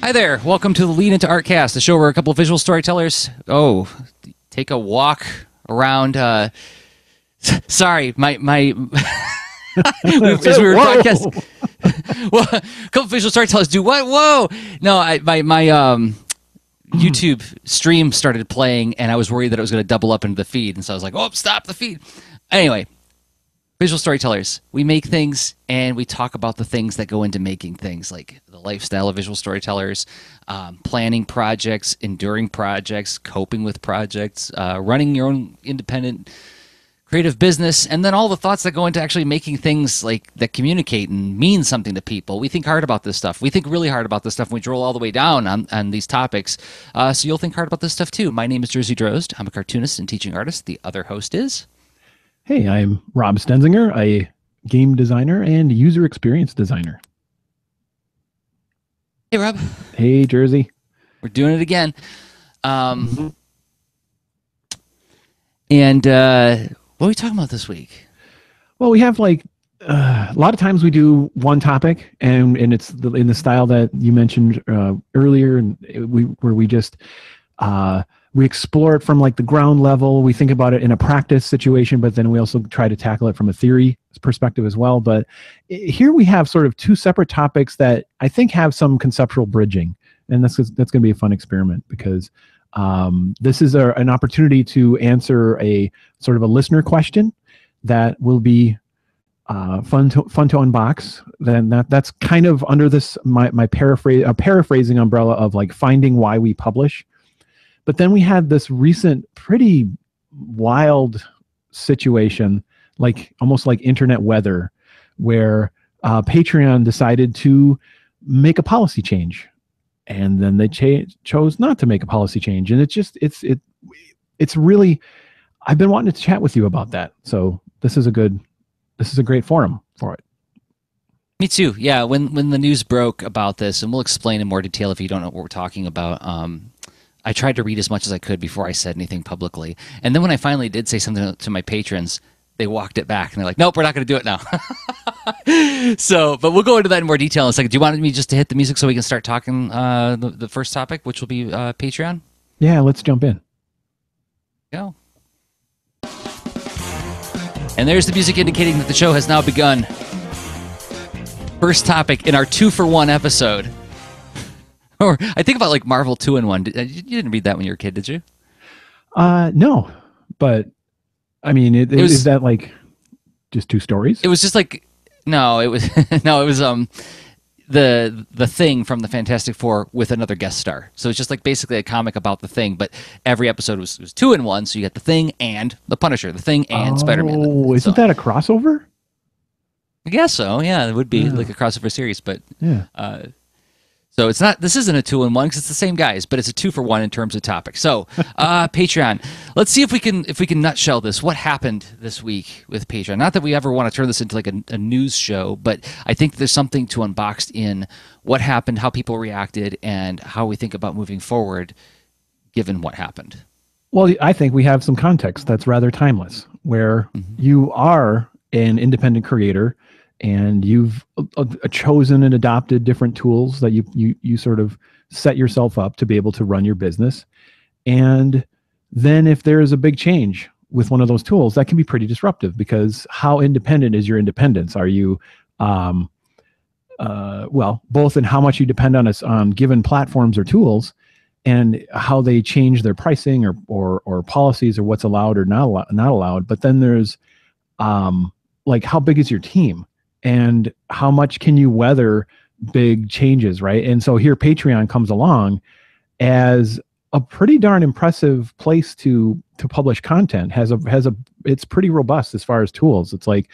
Hi there. Welcome to the Lead Into Artcast, the show where a couple of visual storytellers take a walk around. Sorry, my as we were broadcasting. Well, a couple of visual storytellers do what? Whoa! No, my YouTube stream started playing, and I was worried that it was going to double up into the feed, and so I was like, "Oh, stop the feed!" Anyway. Visual storytellers, we make things and we talk about the things that go into making things, like the lifestyle of visual storytellers, planning projects, enduring projects, coping with projects, running your own independent creative business, and then all the thoughts that go into actually making things like that communicate and mean something to people. We think hard about this stuff. We think really hard about this stuff, and we drill all the way down on these topics. So you'll think hard about this stuff too. My name is Jersey Drozd. I'm a cartoonist and teaching artist. The other host is... Hey, I'm Rob Stenzinger, a game designer and user experience designer. Hey, Rob. Hey, Jersey. We're doing it again. And what are we talking about this week? Well, we have a lot of times we do one topic, and it's in the style that you mentioned earlier, and where we just we explore it from like the ground level. We think about it in a practice situation, but then we also try to tackle it from a theory perspective as well. But here we have sort of two separate topics that I think have some conceptual bridging, and that's going to be a fun experiment because this is an opportunity to answer a sort of a listener question that will be fun to unbox. Then that's kind of under this my paraphrasing umbrella of like finding why we publish. But then we had this recent pretty wild situation, like almost like internet weather, where Patreon decided to make a policy change, and then they chose not to make a policy change. And it's really, I've been wanting to chat with you about that. So this is a great forum for it. Me too. Yeah. When the news broke about this, and we'll explain in more detail if you don't know what we're talking about. I tried to read as much as I could before I said anything publicly. And then when I finally did say something to my patrons, they walked it back and they're like, nope, we're not going to do it now. But we'll go into that in more detail in a second. Do you want me just to hit the music so we can start talking the first topic, which will be Patreon? Yeah, let's jump in. Go. And there's the music indicating that the show has now begun. First topic in our 2-for-1 episode. Or I think about like Marvel 2-in-1. You didn't read that when you were a kid, did you? No, but I mean, is that like just two stories? It was just like no, it was no, it was the Thing from the Fantastic Four with another guest star. So it's just like basically a comic about the Thing, but every episode was 2-in-1. So you got the Thing and the Punisher, the Thing and Spider-Man. Oh, isn't that a crossover? I guess so. Yeah, it would be like a crossover series, but yeah. So it's not. This isn't a 2-in-1 because it's the same guys, but it's a 2-for-1 in terms of topics. So Patreon. Let's see if we can nutshell this. What happened this week with Patreon? Not that we ever want to turn this into like a news show, but I think there's something to unbox in what happened, how people reacted, and how we think about moving forward, given what happened. Well, I think we have some context that's rather timeless, where you are an independent creator. And you've chosen and adopted different tools that you sort of set yourself up to be able to run your business. And then if there is a big change with one of those tools, that can be pretty disruptive, because how independent is your independence? Are you, well, both in how much you depend on given platforms or tools, and how they change their pricing or policies, or what's allowed or not allowed. But then there's like, how big is your team? And how much can you weather big changes, right? And so here Patreon comes along as a pretty darn impressive place to publish content. It's pretty robust as far as tools. It's like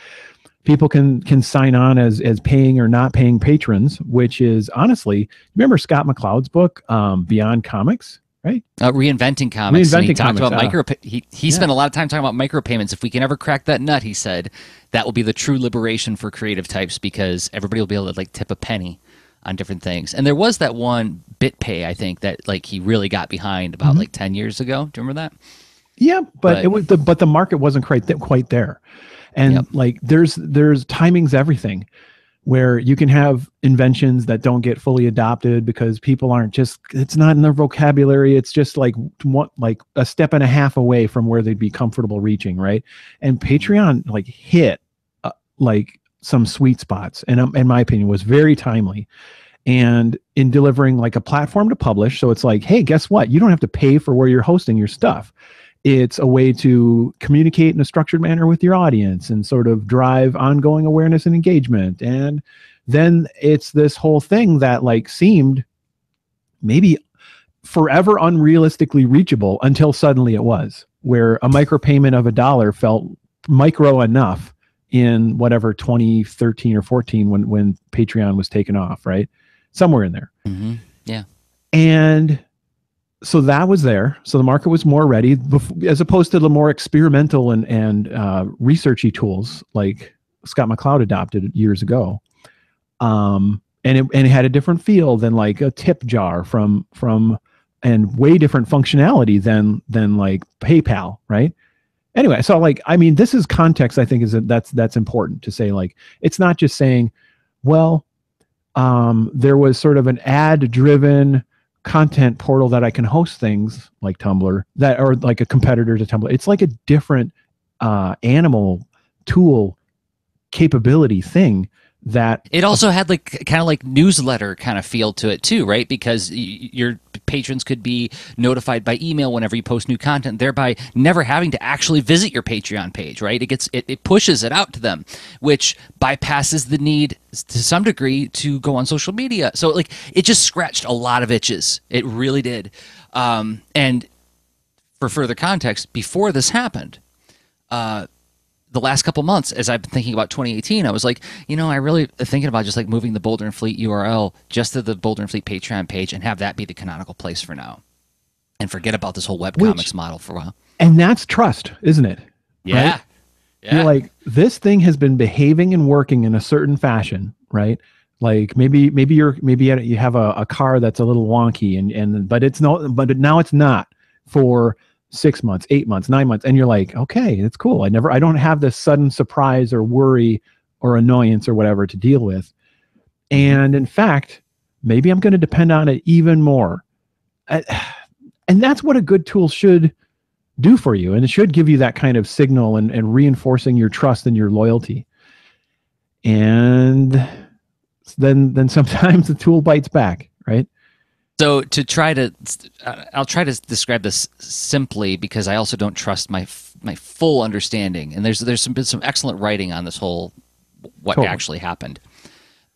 people can sign on as paying or not paying patrons, which is honestly, remember Scott McCloud's book, Beyond Comics? Right? Reinventing comics. Reinventing he talked comics, about he spent a lot of time talking about micropayments. If we can ever crack that nut, he said, that will be the true liberation for creative types, because everybody will be able to like tip a penny on different things. And there was that one BitPay, I think, that like he really got behind about like 10 years ago. Do you remember that? Yeah, but it was but the market wasn't quite there. And like there's timing's everything. where you can have inventions that don't get fully adopted because people aren't just, it's not in their vocabulary. It's just like like a step and a half away from where they'd be comfortable reaching. Right. And Patreon like hit like some sweet spots. And in my opinion was very timely and in delivering like a platform to publish. So it's like, hey, guess what? You don't have to pay for where you're hosting your stuff. It's a way to communicate in a structured manner with your audience and sort of drive ongoing awareness and engagement. And then it's this whole thing that like seemed maybe forever unrealistically reachable until suddenly it was, where a micropayment of $1 felt micro enough in whatever 2013 or 14 when Patreon was taken off, right? Somewhere in there. Mm-hmm. Yeah. And so that was there. So the market was more ready, as opposed to the more experimental and researchy tools like Scott McCloud adopted years ago. And it had a different feel than like a tip jar from and way different functionality than like PayPal, right? Anyway, so like, I mean, this is context. I think that's important to say. Like, it's not just saying, well, there was sort of an ad-driven content portal that I can host things like Tumblr that are like a competitor to Tumblr. It's like a different animal tool capability thing that it also had like kind of like newsletter kind of feel to it too, right? Because your patrons could be notified by email whenever you post new content, thereby never having to actually visit your Patreon page, right? It pushes it out to them, which bypasses the need to some degree to go on social media. So like it just scratched a lot of itches. It really did. And for further context, before this happened, the last couple months, as I've been thinking about 2018, I was like, I really thinking about just like moving the Boulder and Fleet URL just to the Boulder and Fleet Patreon page and have that be the canonical place for now, and forget about this whole webcomics model for a while. And that's trust, isn't it? Yeah. Right? Yeah. You're like, this thing has been behaving and working in a certain fashion, right? Like maybe you have a car that's a little wonky but now it's not for 6 months, 8 months, 9 months. And you're like, okay, it's cool. I don't have this sudden surprise or worry or annoyance or whatever to deal with. And in fact, maybe I'm going to depend on it even more. And that's what a good tool should do for you. And it should give you that kind of signal and reinforcing your trust and your loyalty. And then sometimes the tool bites back, right? So I'll try to describe this simply because I also don't trust my full understanding. And there's been some excellent writing on this whole what actually happened.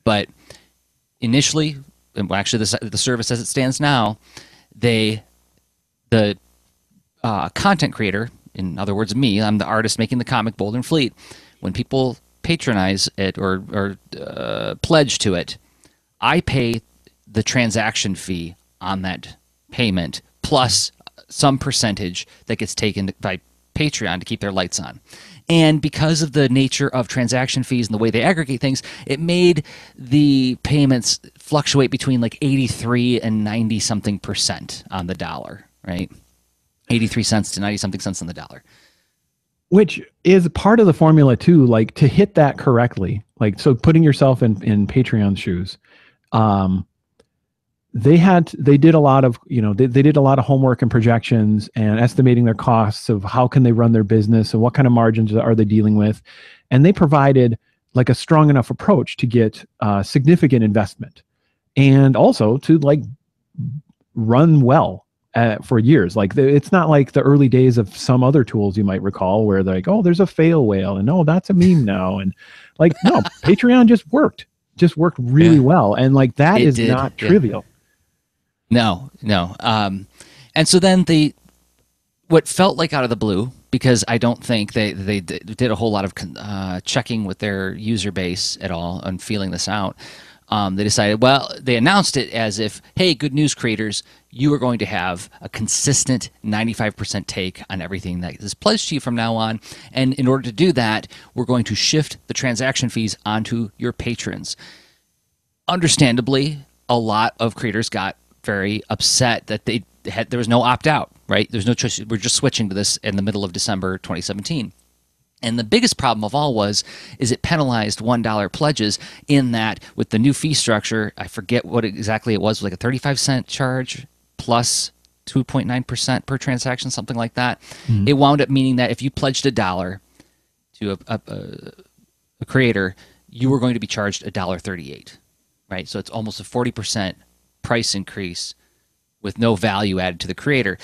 But initially, and actually the service as it stands now, the content creator, in other words, me, I'm the artist making the comic Boulder and Fleet. When people patronize it or pledge to it, I pay the transaction fee on that payment plus some percentage that gets taken by Patreon to keep their lights on. And because of the nature of transaction fees and the way they aggregate things, it made the payments fluctuate between like 83 and 90 something percent on the dollar, right? 83 cents to 90 something cents on the dollar. Which is part of the formula too, like to hit that correctly. Like, so putting yourself in Patreon's shoes, they did a lot of, they did a lot of homework and projections and estimating their costs of how can they run their business and what kind of margins are they dealing with. And they provided like a strong enough approach to get significant investment and also to like run well for years. Like it's not like the early days of some other tools you might recall where they're like, oh, there's a fail whale and oh, that's a meme now. And like, no, Patreon just worked really well. And like, that is not trivial. No. And so then what felt like out of the blue, because I don't think they did a whole lot of checking with their user base at all and feeling this out. They decided, they announced it as if, hey, good news creators, you are going to have a consistent 95% take on everything that is pledged to you from now on. And in order to do that, we're going to shift the transaction fees onto your patrons. Understandably, a lot of creators got very upset that there was no opt-out, right? There's no choice. We're just switching to this in the middle of December 2017. And the biggest problem of all is it penalized $1 pledges in that with the new fee structure, I forget what exactly it was like a 35-cent charge plus 2.9% per transaction, something like that. Mhm. It wound up meaning that if you pledged $1 to a creator, you were going to be charged $1.38, right? So it's almost a 40% price increase with no value added to the creator.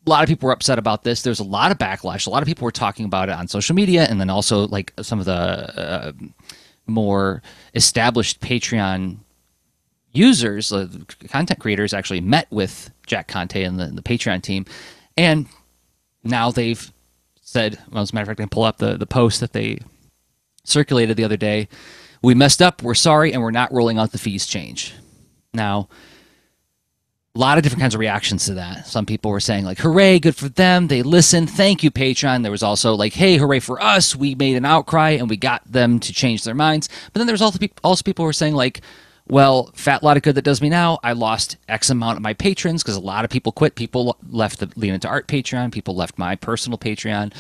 A lot of people were upset about this. There's a lot of backlash. A lot of people were talking about it on social media, and then also like some of the more established Patreon users, content creators, actually met with Jack Conte and the Patreon team, and now they've said, well, as a matter of fact, I can pull up the post that they circulated the other day. We messed up. We're sorry, and we're not rolling out the fees change. Now, a lot of different kinds of reactions to that. Some people were saying like, hooray, good for them. They listened. Thank you, Patreon. There was also like, hey, hooray for us. We made an outcry and we got them to change their minds. But then there was also people who were saying like, well, fat lot of good that does me now. I lost X amount of my patrons because a lot of people quit. People left the Lean Into Art Patreon. People left my personal Patreon.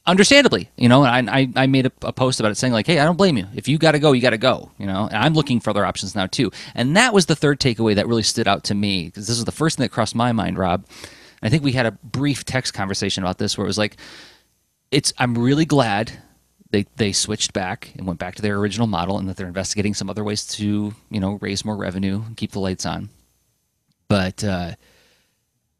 Understandably, you know, and I made a post about it saying like, hey, I don't blame you. If you got to go, you got to go, you know, and I'm looking for other options now too. And that was the third takeaway that really stood out to me, because this was the first thing that crossed my mind, Rob. I think we had a brief text conversation about this where it was like, I'm really glad they switched back and went back to their original model, and that they're investigating some other ways to, you know, raise more revenue and keep the lights on. But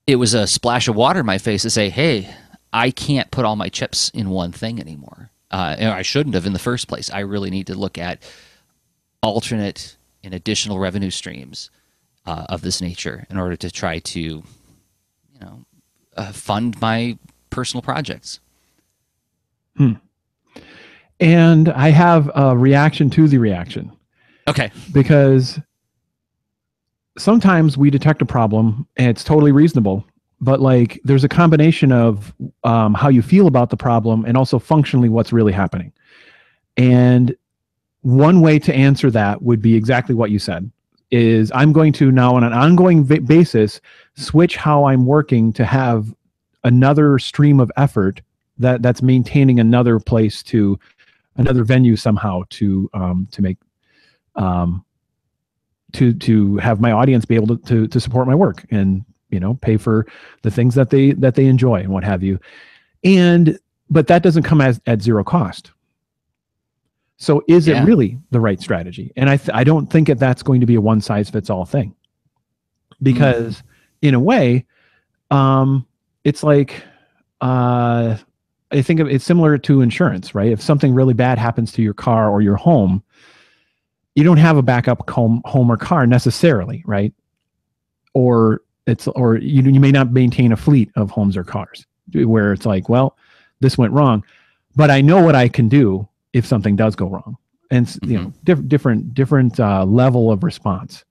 it was a splash of water in my face to say, hey, I can't put all my chips in one thing anymore. And I shouldn't have in the first place. I really need to look at alternate and additional revenue streams of this nature in order to try to, you know, fund my personal projects. And I have a reaction to the reaction. Okay. Because sometimes we detect a problem and it's totally reasonable, but like there's a combination of how you feel about the problem and also functionally what's really happening. And one way to answer that would be exactly what you said, is I'm going to now on an ongoing basis switch how I'm working to have another stream of effort that's maintaining another place, to another venue somehow to make to have my audience be able to support my work and, you know, pay for the things that they enjoy and what have you. But that doesn't come at zero cost. So is it really the right strategy? And I don't think that's going to be a one size fits all thing, because in a way, it's like, I think it's similar to insurance, right? If something really bad happens to your car or your home, you don't have a backup home or car necessarily, right? Or you may not maintain a fleet of homes or cars where it's like, well, this went wrong, but I know what I can do if something does go wrong. And you know, different level of response,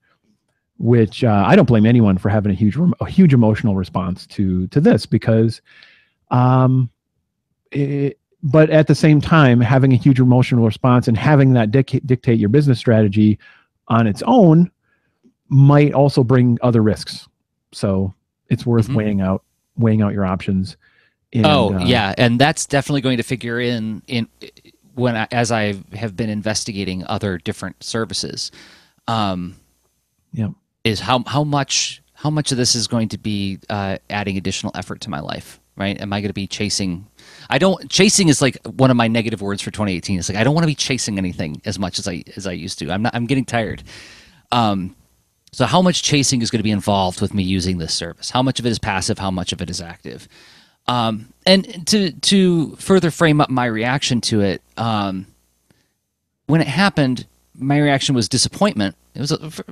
which I don't blame anyone for having a huge emotional response to this, because but at the same time, having a huge emotional response and having that dictate your business strategy on its own might also bring other risks. So it's worth weighing out your options. And, yeah, and that's definitely going to figure in as I have been investigating other different services. Is how much of this is going to be adding additional effort to my life, right? Am I going to be chasing? Chasing is like one of my negative words for 2018. It's like I don't want to be chasing anything as much as I used to. I'm getting tired. So how much chasing is going to be involved with me using this service? How much of it is passive? How much of it is active? And to further frame up my reaction to it, when it happened, my reaction was disappointment. It was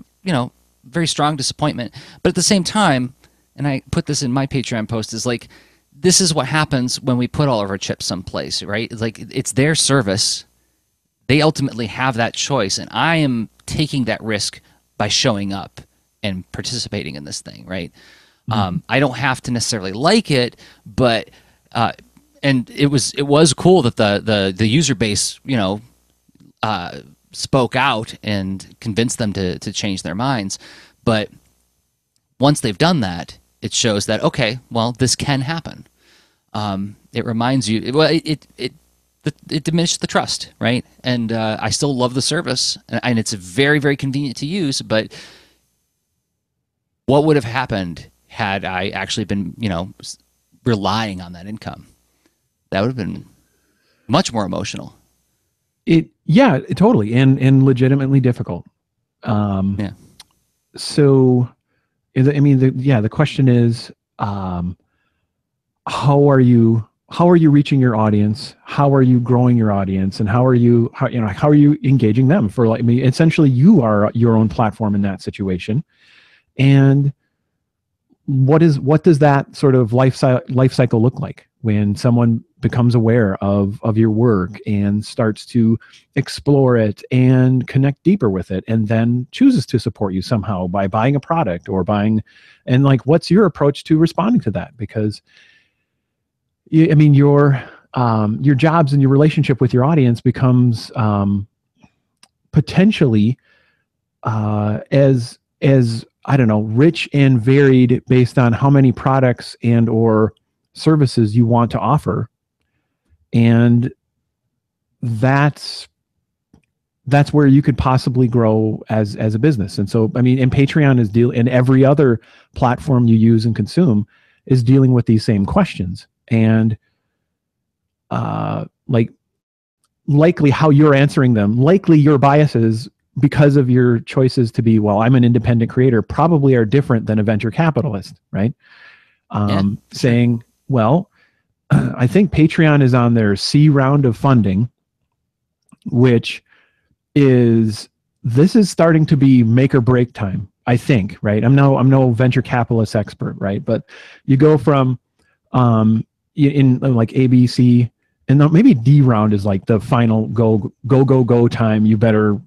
very strong disappointment. But at the same time, and I put this in my Patreon post, is like, this is what happens when we put all of our chips someplace, right? It's like, it's their service. They ultimately have that choice, and I am taking that risk by showing up and participating in this thing, right? I don't have to necessarily like it, but and it was cool that the user base, spoke out and convinced them to change their minds. But once they've done that, it shows that, okay, well, this can happen. It reminds you, well, it it diminished the trust, right? And I still love the service, and it's very, very convenient to use. But what would have happened had I actually been, relying on that income? That would have been much more emotional. Yeah, totally, and legitimately difficult. Yeah. So, I mean, the question is, how are you reaching your audience? How are you growing your audience? And how are you engaging them for, like, I mean, essentially you are your own platform in that situation. And what does that sort of life cycle look like when someone becomes aware of your work and starts to explore it and connect deeper with it, and then chooses to support you somehow by buying a product or and like, what's your approach to responding to that? Because I mean, your jobs and your relationship with your audience becomes potentially as I don't know, rich and varied based on how many products and or services you want to offer. And that's where you could possibly grow as a business. And so, I mean, and Patreon is and every other platform you use and consume is dealing with these same questions. And like, likely how you're answering them, likely your biases because of your choices to be, well, I'm an independent creator, probably are different than a venture capitalist, right? Saying, well, I think Patreon is on their C round of funding, which is, this is starting to be make or break time, I think, right? I'm no venture capitalist expert, right? But you go from in like ABC, and maybe D round is like the final go time. You better,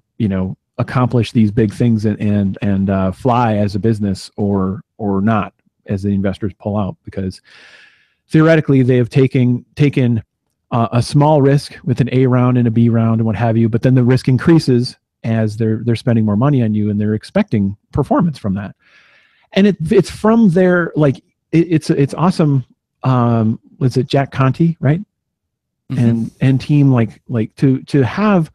accomplish these big things and fly as a business, or not, as the investors pull out, because theoretically they have taken a small risk with an A round and a B round and what have you, but then the risk increases as they're spending more money on you, and they're expecting performance from that. And it's from their, like, it's awesome. Was it Jack Conte, right? Mm-hmm. And team, like to have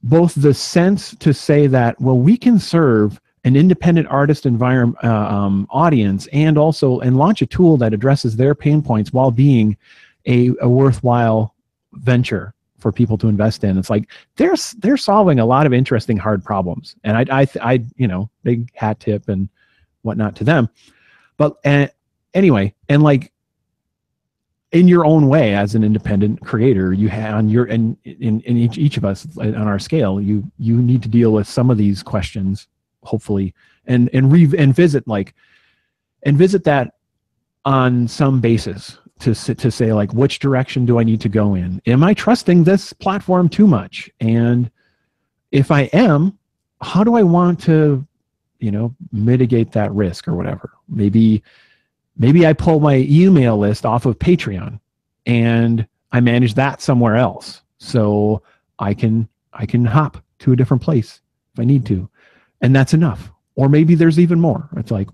both the sense to say that, well, we can serve an independent artist environment audience, and launch a tool that addresses their pain points while being a worthwhile venture for people to invest in. It's like they're solving a lot of interesting hard problems, and I big hat tip and whatnot to them. But anyway, and like, in your own way as an independent creator, you have on your, and in each of us on our scale, you need to deal with some of these questions, hopefully, and visit that on some basis to say, like, which direction do I need to go in? Am I trusting this platform too much? And if I am, how do I want to, mitigate that risk or whatever? Maybe I pull my email list off of Patreon and I manage that somewhere else, so I can hop to a different place if I need to, and that's enough. Or maybe there's even more. It's like,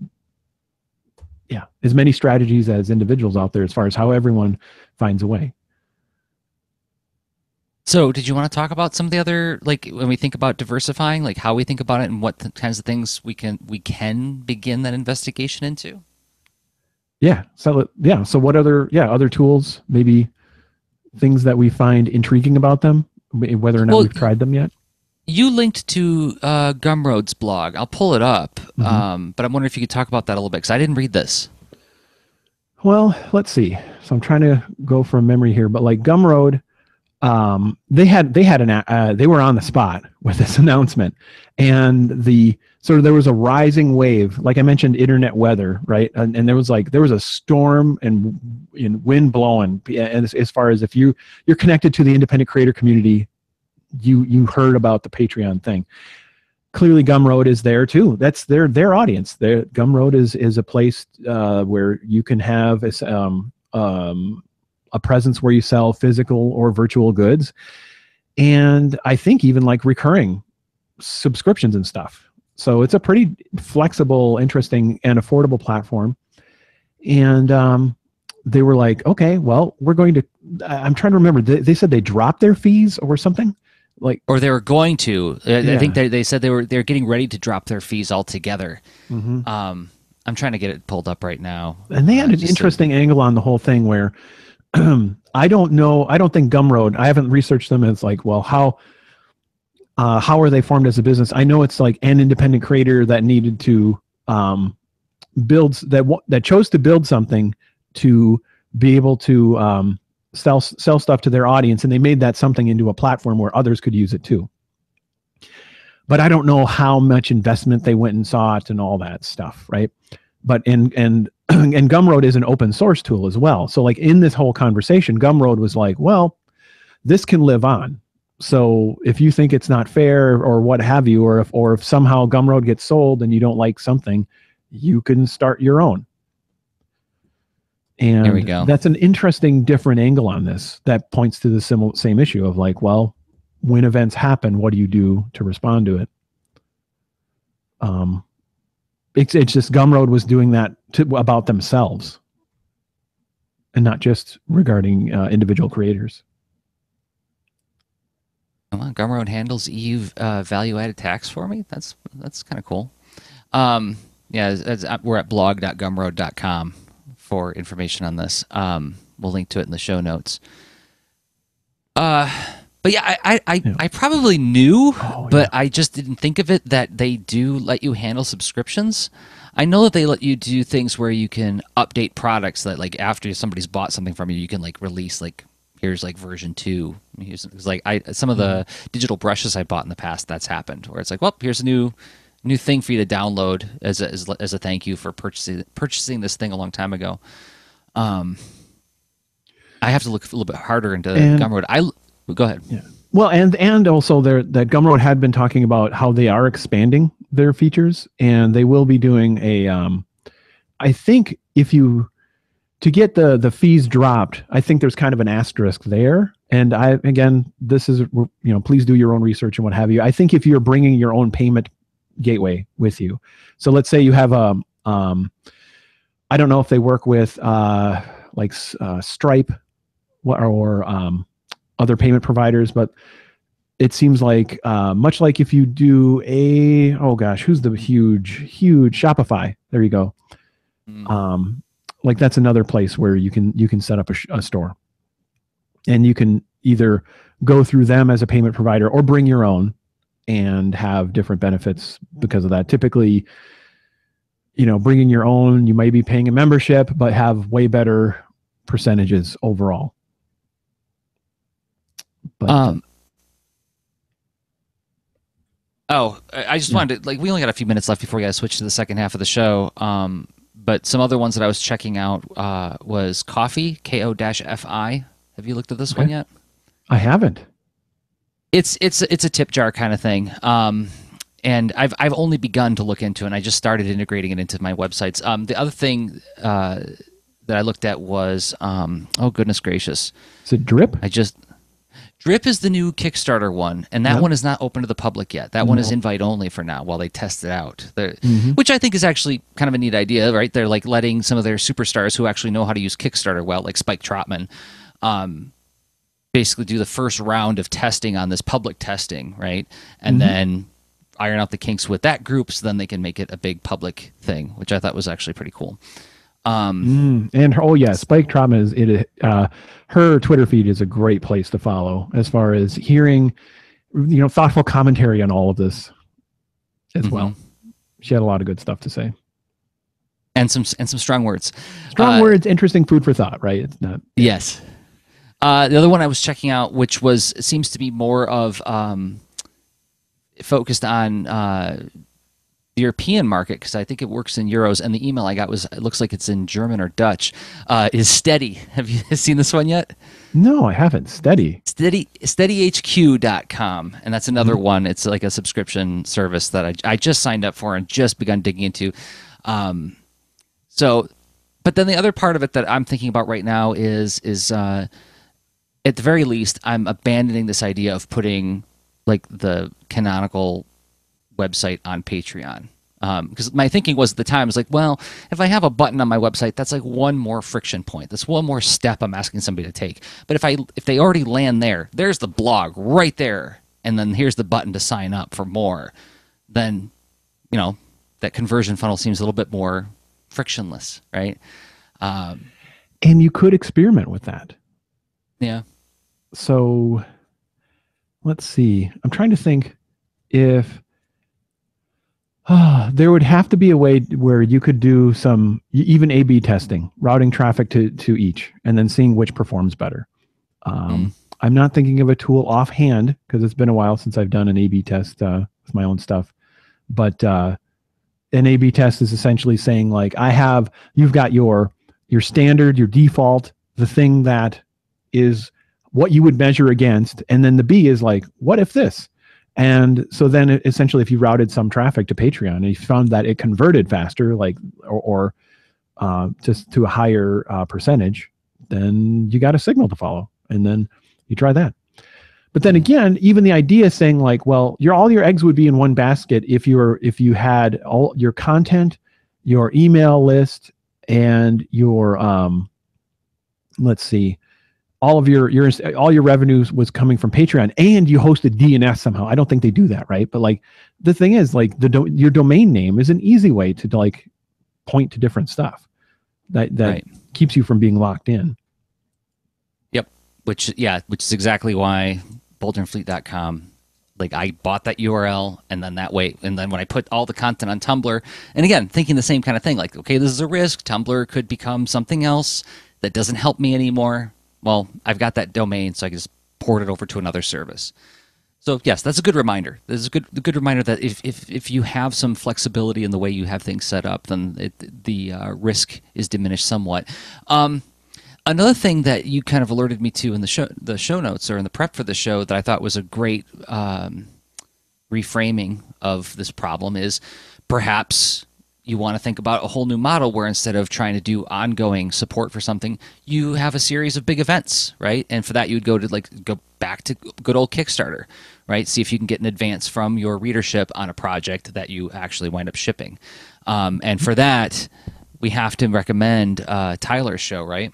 yeah, as many strategies as individuals out there as far as how everyone finds a way. So did you want to talk about some of the other, like, when we think about diversifying, like how we think about it and what kinds of things we can begin that investigation into? Yeah. So what other tools, maybe things that we find intriguing about them, whether or not we've tried them yet? You linked to Gumroad's blog. I'll pull it up, Mm-hmm. but I'm wondering if you could talk about that a little bit, because I didn't read this. Well, let's see. So I'm trying to go from memory here, but like Gumroad, they were on the spot with this announcement, and there was a rising wave, like I mentioned, internet weather, right? And there was a storm and wind blowing, and as far as if you're connected to the independent creator community, you heard about the Patreon thing. Clearly Gumroad is there too. That's their audience. Gumroad is a place where you can have a presence where you sell physical or virtual goods, and I think even like recurring subscriptions and stuff. So it's a pretty flexible, interesting, and affordable platform. And they were like, okay, well, we're going to, I'm trying to remember. They said they dropped their fees or something. Like, or they were going to. I think yeah. they said they're getting ready to drop their fees altogether. Hmm. I'm trying to get it pulled up right now. And they had an interesting angle on the whole thing where I don't know. I don't think Gumroad, I haven't researched them. It's like, well, how are they formed as a business? I know it's like an independent creator that needed to build that chose to build something to be able to sell stuff to their audience, and they made that something into a platform where others could use it too. But I don't know how much investment they went and sought and all that stuff, right? But and Gumroad is an open source tool as well. So like in this whole conversation, Gumroad was like, well, this can live on. So if you think it's not fair or what have you, or if somehow Gumroad gets sold and you don't like something, you can start your own. And Here we go. That's an interesting, different angle on this that points to the same issue of like, well, when events happen, what do you do to respond to it? It's just Gumroad was doing that about themselves and not just regarding individual creators. Well, Gumroad handles EU value-added tax for me. That's kind of cool. Yeah, we're at blog.gumroad.com for information on this. We'll link to it in the show notes. But yeah, I probably knew, but I just didn't think of it that they do let you handle subscriptions. I know that they let you do things where you can update products that like after somebody's bought something from you, you can like release like, here's like version 2. Here's like some of the digital brushes I bought in the past, that's happened where it's like, well, here's a new thing for you to download as a thank you for purchasing this thing a long time ago. I have to look a little bit harder into Gumroad. Go ahead. Yeah. Well, and also that Gumroad had been talking about how they are expanding their features, and they will be doing a. I think to get the fees dropped, I think there's kind of an asterisk there. And this is, please do your own research and what have you. I think if you're bringing your own payment gateway with you, so let's say you have I don't know if they work with Stripe or other payment providers, but it seems like much like if you do who's the huge Shopify? There you go. Like that's another place where you can set up a store, and you can either go through them as a payment provider or bring your own and have different benefits because of that. Typically, bringing your own, you might be paying a membership, but have way better percentages overall. But I just wanted to, we only got a few minutes left before we got to switch to the second half of the show. But some other ones that I was checking out was Ko-fi, Ko-fi. Have you looked at this one yet? I haven't. It's a tip jar kind of thing. And I've only begun to look into it, and I just started integrating it into my websites. The other thing that I looked at was oh goodness gracious. Is it Drip? Drip is the new Kickstarter one, and that one is not open to the public yet. That one is invite only for now while they test it out, which I think is actually kind of a neat idea, right? They're like letting some of their superstars who actually know how to use Kickstarter well, like Spike Trotman, basically do the first round of testing on this public testing, right? And then iron out the kinks with that group so then they can make it a big public thing, which I thought was actually pretty cool. And Spike Trotman her Twitter feed is a great place to follow as far as hearing, thoughtful commentary on all of this as well. She had a lot of good stuff to say, and some strong words. Strong words, interesting food for thought, right? It's not. Yes. The other one I was checking out, which seems to be more of focused on the European market, because I think it works in euros, and the email I got it looks like it's in German or Dutch, is Steady. Have you seen this one yet? No, I haven't. SteadyHQ.com, and that's another one. It's like a subscription service that I just signed up for and just begun digging into. But then the other part of it that I'm thinking about right now is at the very least, I'm abandoning this idea of putting like the canonical website on Patreon, Because my thinking was at the time, I was like, well, if I have a button on my website, that's like one more friction point. That's one more step I'm asking somebody to take. But if they already land there, there's the blog right there, and then here's the button to sign up for more, then, that conversion funnel seems a little bit more frictionless, right? And you could experiment with that. Yeah. So let's see. I'm trying to think if there would have to be a way where you could do some even A/B testing, routing traffic to each, and then seeing which performs better. I'm not thinking of a tool offhand because it's been a while since I've done an A/B test with my own stuff. But an A/B test is essentially saying like, you've got your standard, your default, the thing that is what you would measure against, and then the B is like, what if this? And so then essentially, if you routed some traffic to Patreon and you found that it converted faster, like, or just to a higher percentage, then you got a signal to follow, and then you try that. But then again, even the idea saying like, well, all your eggs would be in one basket if you had all your content, your email list, and your let's see, all your revenues was coming from Patreon, and you hosted DNS somehow. I don't think they do that, right? But like the thing is, like your domain name is an easy way to like point to different stuff that right. keeps you from being locked in. Yep. Which is exactly why boulderandfleet.com, like I bought that URL, and then that way, and then when I put all the content on Tumblr, and again, thinking the same kind of thing, like, okay, this is a risk. Tumblr could become something else that doesn't help me anymore. Well, I've got that domain, so I can just port it over to another service. So yes, that's a good reminder. This is a good reminder that if you have some flexibility in the way you have things set up, then the risk is diminished somewhat. Another thing that you kind of alerted me to in the show notes or in the prep for the show that I thought was a great reframing of this problem is perhaps you want to think about a whole new model where instead of trying to do ongoing support for something, you have a series of big events, right? And for that, you would go back to good old Kickstarter, right? See if you can get an advance from your readership on a project that you actually wind up shipping. And for that, we have to recommend Tyler's show, right?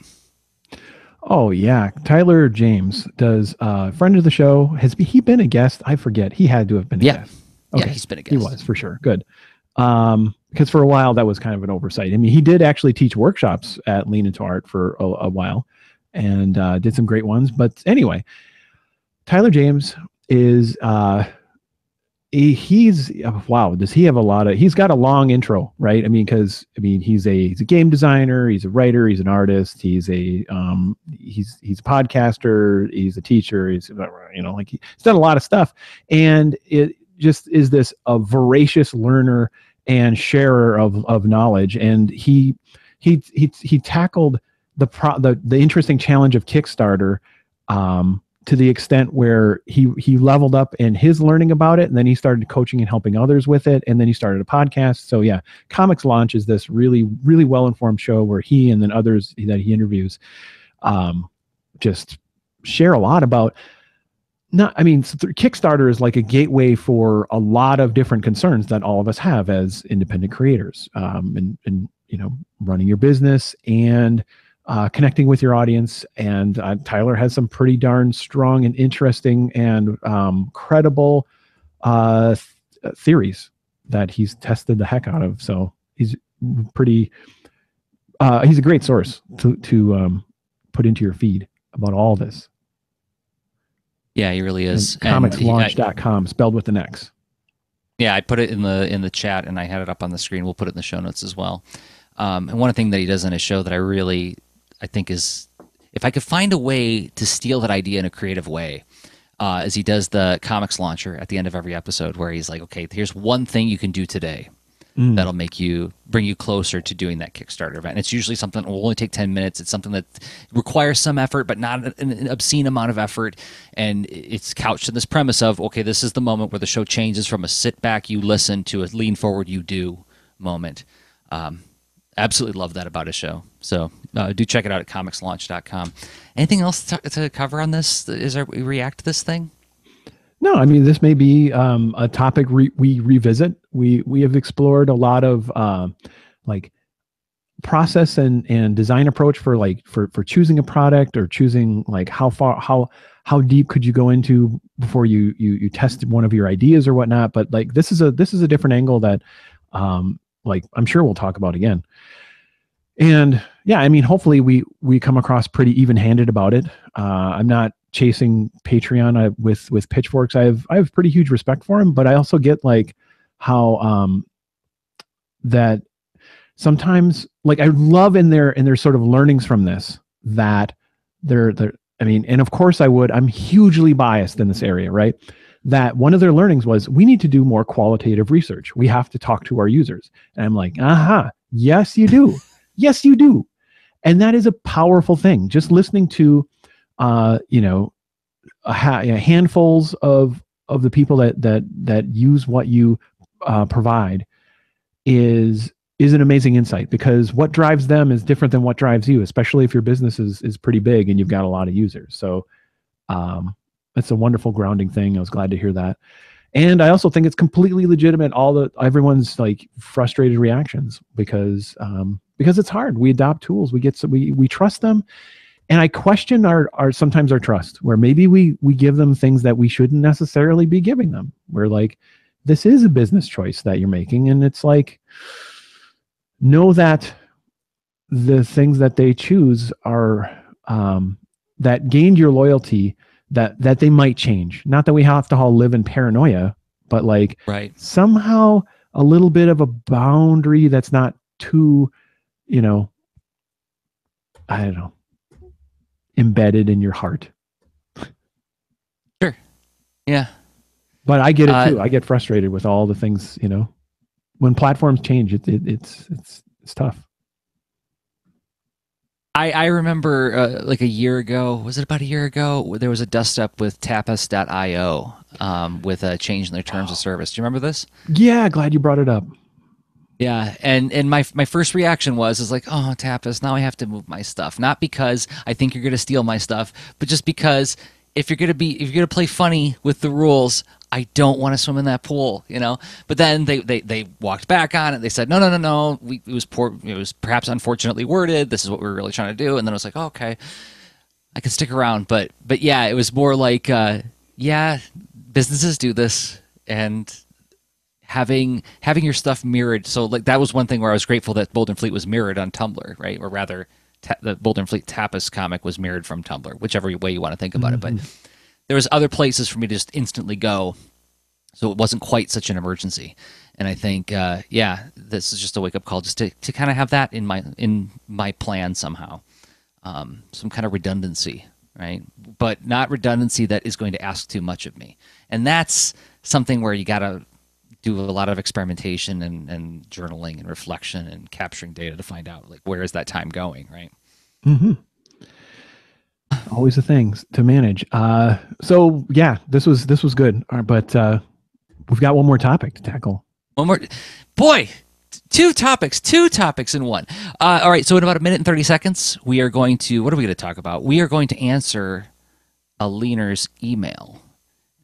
Oh yeah, Tyler James does friend of the show. Has he been a guest? I forget. He had to have been a guest. Okay. Yeah, he's been a guest. He was for sure. Good. Because for a while that was kind of an oversight. I mean, he did actually teach workshops at Lean Into Art for a while, and did some great ones. But anyway, Tyler James is wow. Does he have he's got a long intro, right? I mean, because he's a game designer, he's a writer, he's an artist, he's a podcaster, he's a teacher, he's he's done a lot of stuff, and it just is this a voracious learner and sharer of knowledge. And he tackled the interesting challenge of Kickstarter to the extent where he leveled up in his learning about it, and then he started coaching and helping others with it, and then he started a podcast. So yeah, Comics Launch is this really, really well-informed show where he and then others that he interviews just share a lot about Kickstarter is like a gateway for a lot of different concerns that all of us have as independent creators, and running your business and connecting with your audience. And Tyler has some pretty darn strong and interesting and credible theories that he's tested the heck out of. So he's a great source to put into your feed about all this. Yeah, he really is. Comicslaunch.com, spelled with an X. Yeah, I put it in the chat, and I had it up on the screen. We'll put it in the show notes as well. And one thing that he does on his show that I think is, if I could find a way to steal that idea in a creative way, is he does the comics launcher at the end of every episode, where he's like, okay, here's one thing you can do today that'll bring you closer to doing that Kickstarter event. And it's usually something that will only take 10 minutes. It's something that requires some effort, but not an obscene amount of effort. And it's couched in this premise of, okay, this is the moment where the show changes from a sit back, you listen, to a lean forward, you do moment. Absolutely love that about his show. So do check it out at comicslaunch.com. Anything else to cover on this? We react to this thing? No, I mean, this may be a topic we revisit. We have explored a lot of like process and design approach for like for choosing a product or choosing like how deep could you go into before you tested one of your ideas or whatnot. But like this is a different angle that like I'm sure we'll talk about again. And yeah, I mean, hopefully we come across pretty even-handed about it. I'm not chasing Patreon with pitchforks. I have pretty huge respect for him, but I also get like how that sometimes like I love in their sort of learnings from this that they're I mean, and of course I'm hugely biased in this area, right? That one of their learnings was we need to do more qualitative research. We have to talk to our users. And I'm like, aha, yes, you do. Yes, you do. And that is a powerful thing. Just listening to, you know, handfuls of the people that use what you provide is an amazing insight, because what drives them is different than what drives you, especially if your business is pretty big and you've got a lot of users. So it's a wonderful grounding thing. I was glad to hear that. And I also think it's completely legitimate, everyone's like frustrated reactions, because it's hard. We adopt tools, we trust them. And I question sometimes our trust, where maybe we give them things that we shouldn't necessarily be giving them. We're like, this is a business choice that you're making. And it's like, know that the things that they choose are that gained your loyalty, that they might change. Not that we have to all live in paranoia, but like somehow a little bit of a boundary that's not too, you know, I don't know, embedded in your heart. Sure. Yeah. But I get it too. I get frustrated with all the things, you know, when platforms change, it's tough. I remember like a year ago, was it about a year ago? There was a dust up with Tapas.io with a change in their terms of service. Do you remember this? Yeah, glad you brought it up. Yeah, and my first reaction was like, oh, Tapas, now I have to move my stuff. Not because I think you're going to steal my stuff, but just because if you're going to play funny with the rules, I don't want to swim in that pool, you know. But then they walked back on it. They said, no. It was perhaps unfortunately worded. This is what we were really trying to do. And then I was like, oh, okay, I can stick around. But yeah, it was more like, yeah, businesses do this, and having your stuff mirrored. So like that was one thing where I was grateful that Boulder Fleet was mirrored on Tumblr, right? Or rather, the Boulder Fleet Tapas comic was mirrored from Tumblr, whichever way you want to think about it. But there was other places for me to just instantly go, so it wasn't quite such an emergency. And I think, yeah, this is just a wake up call, just to kind of have that in my plan somehow, some kind of redundancy, right? But not redundancy that is going to ask too much of me. And that's something where you got to do a lot of experimentation and journaling and reflection and capturing data to find out like where is that time going, right? Mm-hmm. Always a thing to manage. So yeah, this was good. But we've got one more topic to tackle. One more, boy. Two topics in one. All right, so in about a minute and 30 seconds, we are going to. What are we going to talk about? We are going to answer a leaner's email.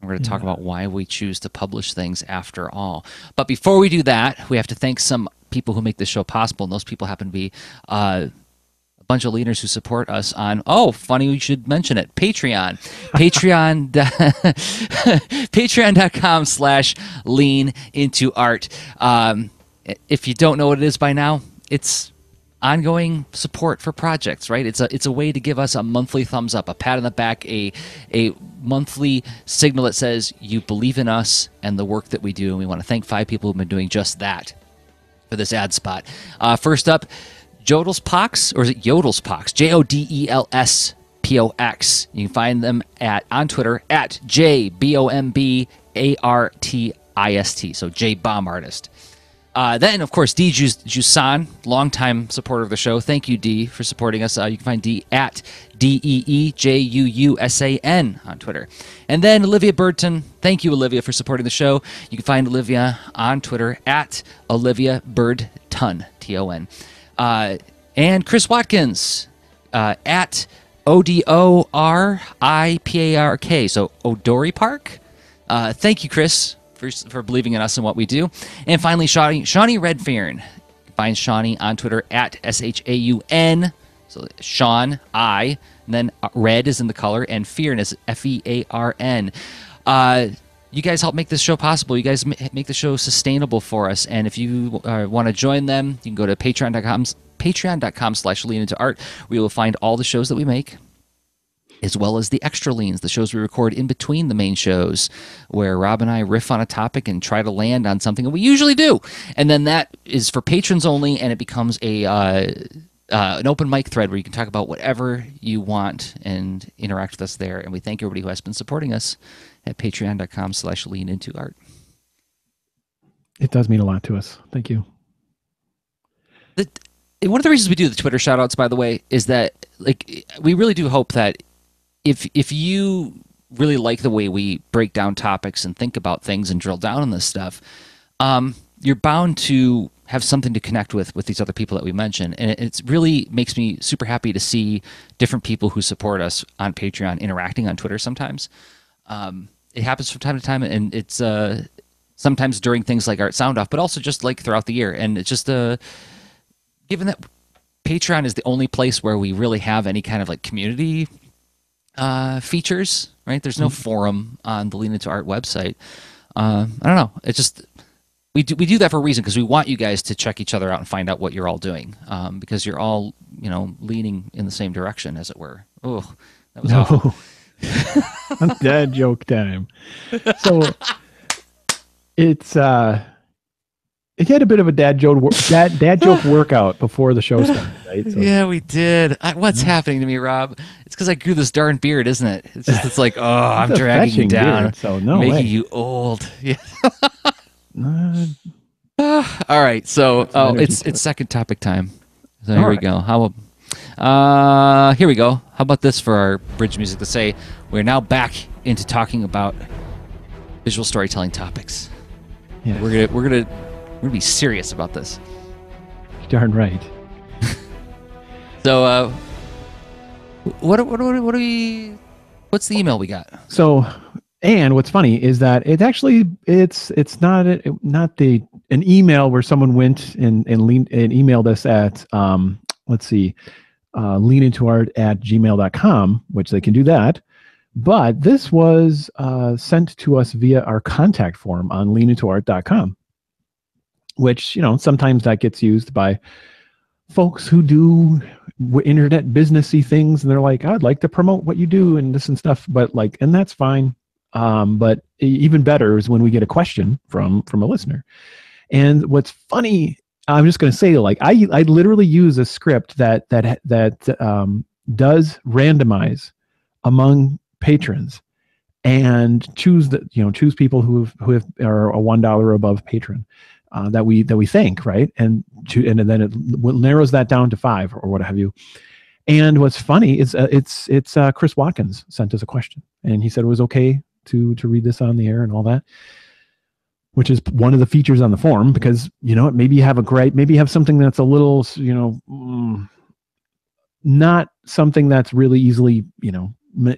We're going to talk about why we choose to publish things after all. But before we do that, we have to thank some people who make this show possible, and those people happen to be a bunch of leaders who support us on, oh, funny we should mention it, Patreon. Patreon.com/leanintoart. If you don't know what it is by now, it's ongoing support for projects, right? It's a way to give us a monthly thumbs up, a pat on the back, a monthly signal that says you believe in us and the work that we do. And we want to thank 5 people who've been doing just that for this ad spot. First up, Jodelspox, or is it Jodelspox? JODELSPOX. You can find them on Twitter at JBOMBARTIST. So J Bomb Artist. Then, of course, D. Jusan, longtime supporter of the show. Thank you, D, for supporting us. You can find D at DEEJUUSAN on Twitter. And then Olivia Burton. Thank you, Olivia, for supporting the show. You can find Olivia on Twitter at Olivia Birdton, TON. And Chris Watkins at ODORIPARK. So Odori Park. Thank you, Chris, for believing in us and what we do. And finally, Shawnee Redfern. Find Shawnee on Twitter at SHAUN. So Sean, I, and then red is in the color, and Fearn is FEARN. You guys help make this show possible. You guys make the show sustainable for us. And if you want to join them, you can go to patreon.com/leanintoart, where you will find all the shows that we make, as well as the extra leans, the shows we record in between the main shows, where Rob and I riff on a topic and try to land on something, and we usually do. And then that is for patrons only, and it becomes an open mic thread where you can talk about whatever you want and interact with us there. And we thank everybody who has been supporting us at patreon.com/leanintoart. It does mean a lot to us. Thank you. One of the reasons we do the Twitter shout-outs, by the way, is that we really do hope that if you really like the way we break down topics and think about things and drill down on this stuff, you're bound to have something to connect with these other people that we mentioned. And it really makes me super happy to see different people who support us on Patreon interacting on Twitter sometimes. It happens from time to time, and it's sometimes during things like Art Sound Off, but also just like throughout the year. And it's just given that Patreon is the only place where we really have any kind of like community features, right? There's no forum on the Lean Into Art website. I don't know. It's just we do that for a reason, because we want you guys to check each other out and find out what you're all doing, because you're all leaning in the same direction, as it were. Oh, that was awful. Dad joke time. So it's it had a bit of a dad joke workout before the show started, right? So, yeah, we did. What's happening to me, Rob? It's because I grew this darn beard, isn't it? It's like, oh, I'm dragging you down, beard, so no making way. you old. Yeah. All right, so it's second topic time. So here we go. Here we go. How about this for our bridge music to say we're now back into talking about visual storytelling topics. Yeah. We're gonna be serious about this. Darn right. So what do we? What's the email we got? So, and what's funny is that it's not an email where someone went and emailed us at let's see, leanintoart@gmail.com, which they can do that. But this was sent to us via our contact form on leanintoart.com, which, sometimes that gets used by folks who do internet businessy things, and they're like, I'd like to promote what you do and this and stuff, but and that's fine. But even better is when we get a question from a listener. And what's funny, I'm just going to say, I literally use a script that does randomize among patrons and choose people who are a $1 or above patron that we thank, right? And then it narrows that down to 5 or what have you. And what's funny is it's Chris Watkins sent us a question, and he said it was okay to read this on the air and all that, which is one of the features on the form, because maybe you have something that's a little not something that's really easily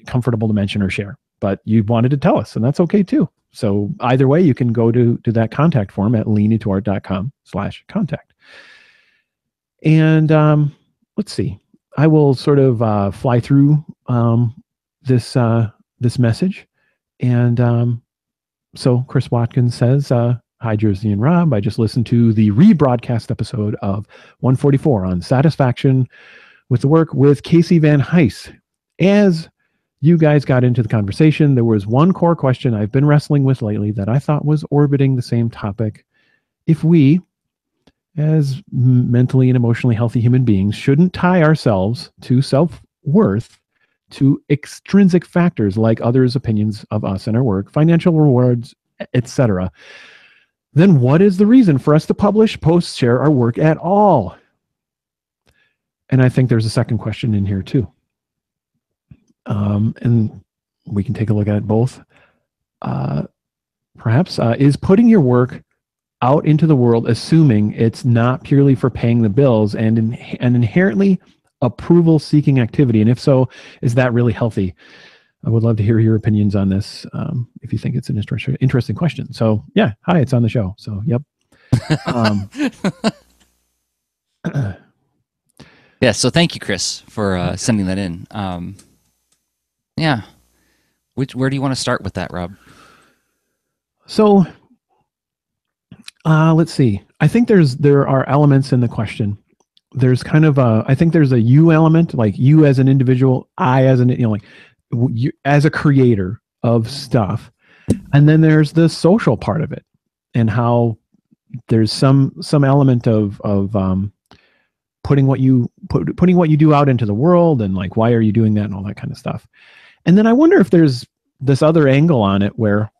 comfortable to mention or share, but you wanted to tell us, and that's okay too. So either way, you can go to that contact form at leanintoart.com/contact. And let's see, I will sort of fly through this message. And so Chris Watkins says, hi, Jersey and Rob. I just listened to the rebroadcast episode of 144 on satisfaction with the work with Casey Van Heist. As you guys got into the conversation, there was one core question I've been wrestling with lately that I thought was orbiting the same topic. If we, as mentally and emotionally healthy human beings, shouldn't tie ourselves to self-worth to extrinsic factors like others' opinions of us and our work, financial rewards, etc., then what is the reason for us to publish, post, share our work at all? And I think there's a second question in here too. And we can take a look at it both. Perhaps is putting your work out into the world, assuming it's not purely for paying the bills and an inherently approval-seeking activity, and if so, is that really healthy? I would love to hear your opinions on this, if you think it's an interesting question. So yeah, hi, it's on the show. So yep. Um, Yeah, so thank you, Chris, for sending that in. Yeah. Where do you want to start with that, Rob? so let's see. I think there are elements in the question. There's kind of I think there's a you element, like you as an individual, I as an, like you as a creator of stuff, and then there's the social part of it, and how there's some element of putting what you do out into the world, and like why are you doing that and all that kind of stuff. And then I wonder if there's this other angle on it where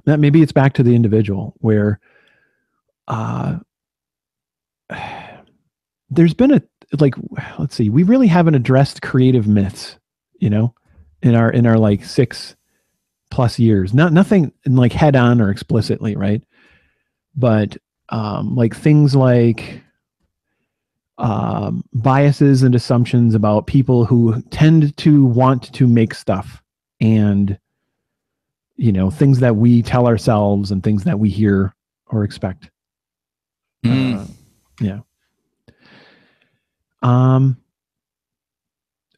that maybe it's back to the individual, where there's been a, like, let's see, we really haven't addressed creative myths, in our like 6+ years. Nothing like head on or explicitly, right? But like things like biases and assumptions about people who tend to want to make stuff, and things that we tell ourselves and things that we hear or expect. Yeah.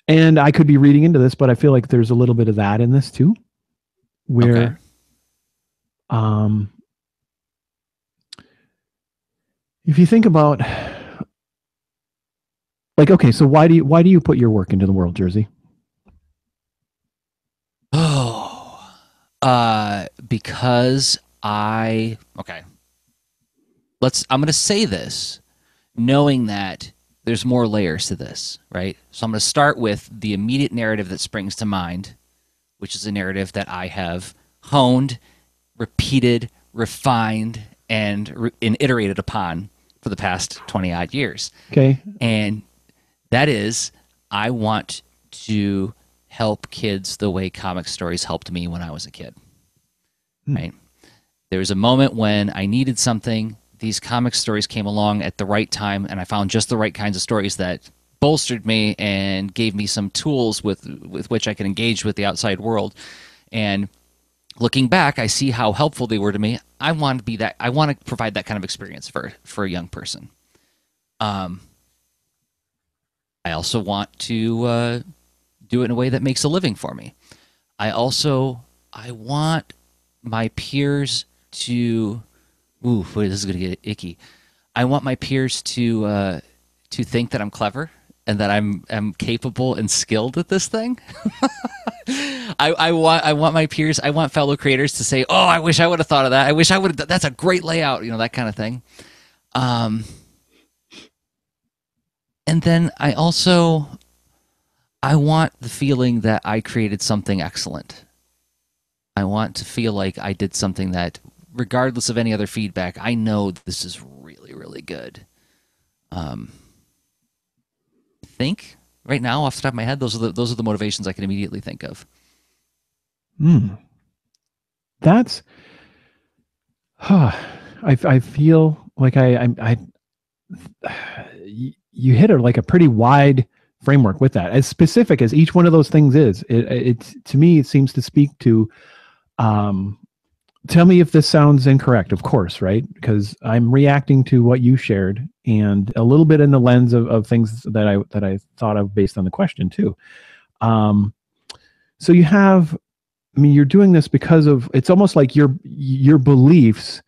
And I could be reading into this, but I feel like there's a little bit of that in this too, where if you think about, like, okay, so why do you put your work into the world, Jersey? Because I'm going to say this knowing that there's more layers to this, right? So I'm going to start with the immediate narrative that springs to mind, which is a narrative that I have honed, repeated, refined, and iterated upon for the past 20 odd years. Okay. And that is, I want to help kids the way comic stories helped me when I was a kid. Right? There was a moment when I needed something. These comic stories came along at the right time, and I found just the right kinds of stories that bolstered me and gave me some tools with which I can engage with the outside world. And looking back, I see how helpful they were to me. I want to be that. I want to provide that kind of experience for a young person. I also want to do it in a way that makes a living for me. I want my peers to, this is going to get icky. I want my peers to think that I'm clever and that I'm capable and skilled at this thing. I want my peers, I want fellow creators to say, "Oh, I wish I would have thought of that. I wish I would have. That's a great layout." That kind of thing. And then I want the feeling that I created something excellent. I want to feel like I did something that, regardless of any other feedback, I know this is really, really good. I think right now, off the top of my head, those are the motivations I can immediately think of. That's, I feel like you hit a pretty wide framework with that. As specific as each one of those things is, it to me, it seems to speak to, tell me if this sounds incorrect, of course, right? Because I'm reacting to what you shared, and a little bit in the lens of things that I thought of based on the question too. So you have, you're doing this because of, it's almost like your beliefs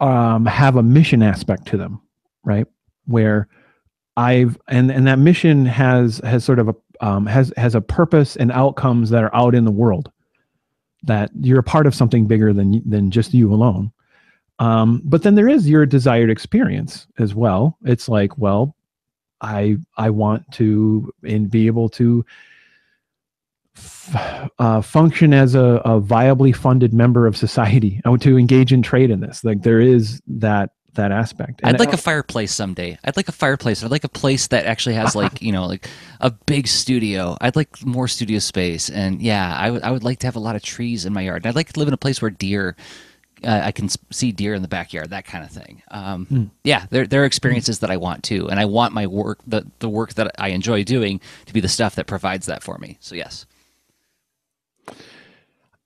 have a mission aspect to them, right? Where and that mission has sort of a has a purpose and outcomes that are out in the world, that you're a part of something bigger than just you alone. But then there is your desired experience as well. It's like, well, I want to be able to function as a viably funded member of society. I want to engage in trade in this. Like, there is that aspect. And I'd like a fireplace someday. I'd like a fireplace. I'd like a place that actually has like a big studio. I'd like more studio space, and yeah, I would like to have a lot of trees in my yard. And I'd like to live in a place where deer I can see deer in the backyard, that kind of thing. Yeah, there are experiences that I want too, and I want my work, the work that I enjoy doing, to be the stuff that provides that for me. So yes.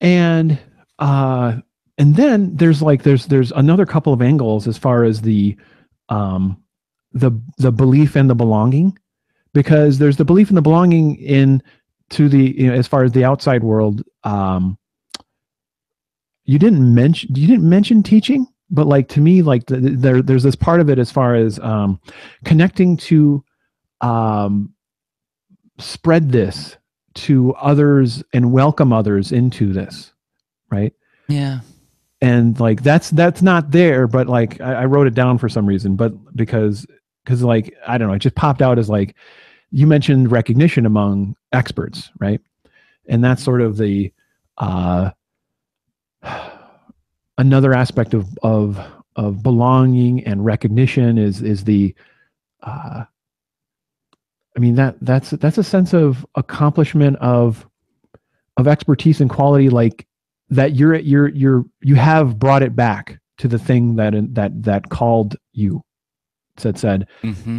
And then there's another couple of angles as far as um, the belief and the belonging, because there's the belief and the belonging in to the, as far as the outside world. You didn't mention teaching, but like to me, like there's this part of it as far as connecting to spread this to others and welcome others into this, right? Yeah. And like that's not there, but like I wrote it down for some reason, but because like I don't know, it just popped out as like you mentioned recognition among experts, right? And that's sort of the another aspect of belonging and recognition is the I mean that's a sense of accomplishment of expertise and quality, like that you have brought it back to the thing that called you, said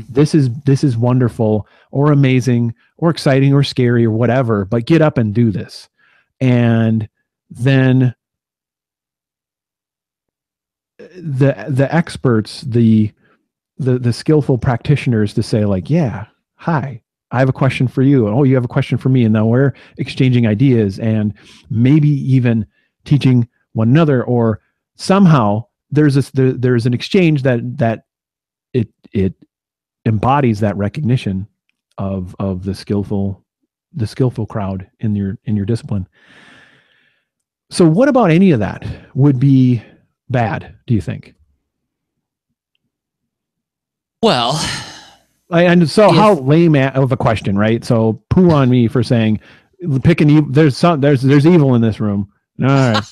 this is wonderful or amazing or exciting or scary or whatever, but get up and do this. And then the experts, the skillful practitioners to say like, yeah, hi, I have a question for you. Oh, you have a question for me. And now we're exchanging ideas and maybe even teaching one another, or somehow there's an exchange that it embodies that recognition of the skillful crowd in your discipline. So what about any of that would be bad, do you think? Well, and so how lame of a question, right? So poo on me for saying pick an evil. There's evil in this room. All right.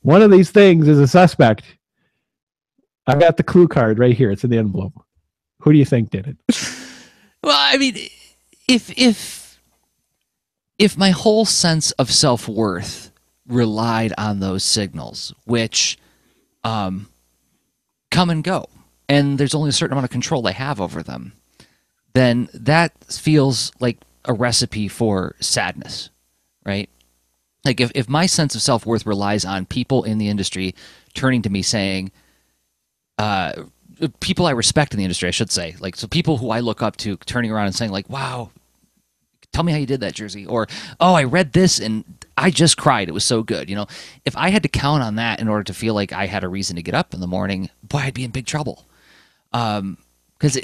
One of these things is a suspect. I've got the clue card right here. It's in the envelope. Who do you think did it? Well, I mean, if my whole sense of self-worth relied on those signals, which come and go, and there's only a certain amount of control I have over them, then that feels like a recipe for sadness, right? Like if my sense of self-worth relies on people in the industry turning to me saying, people I respect in the industry, I should say, like, so people who I look up to turning around and saying like, wow, tell me how you did that, Jersey, or, oh, I read this and I just cried, it was so good. You know, if I had to count on that in order to feel like I had a reason to get up in the morning, boy, I'd be in big trouble. Because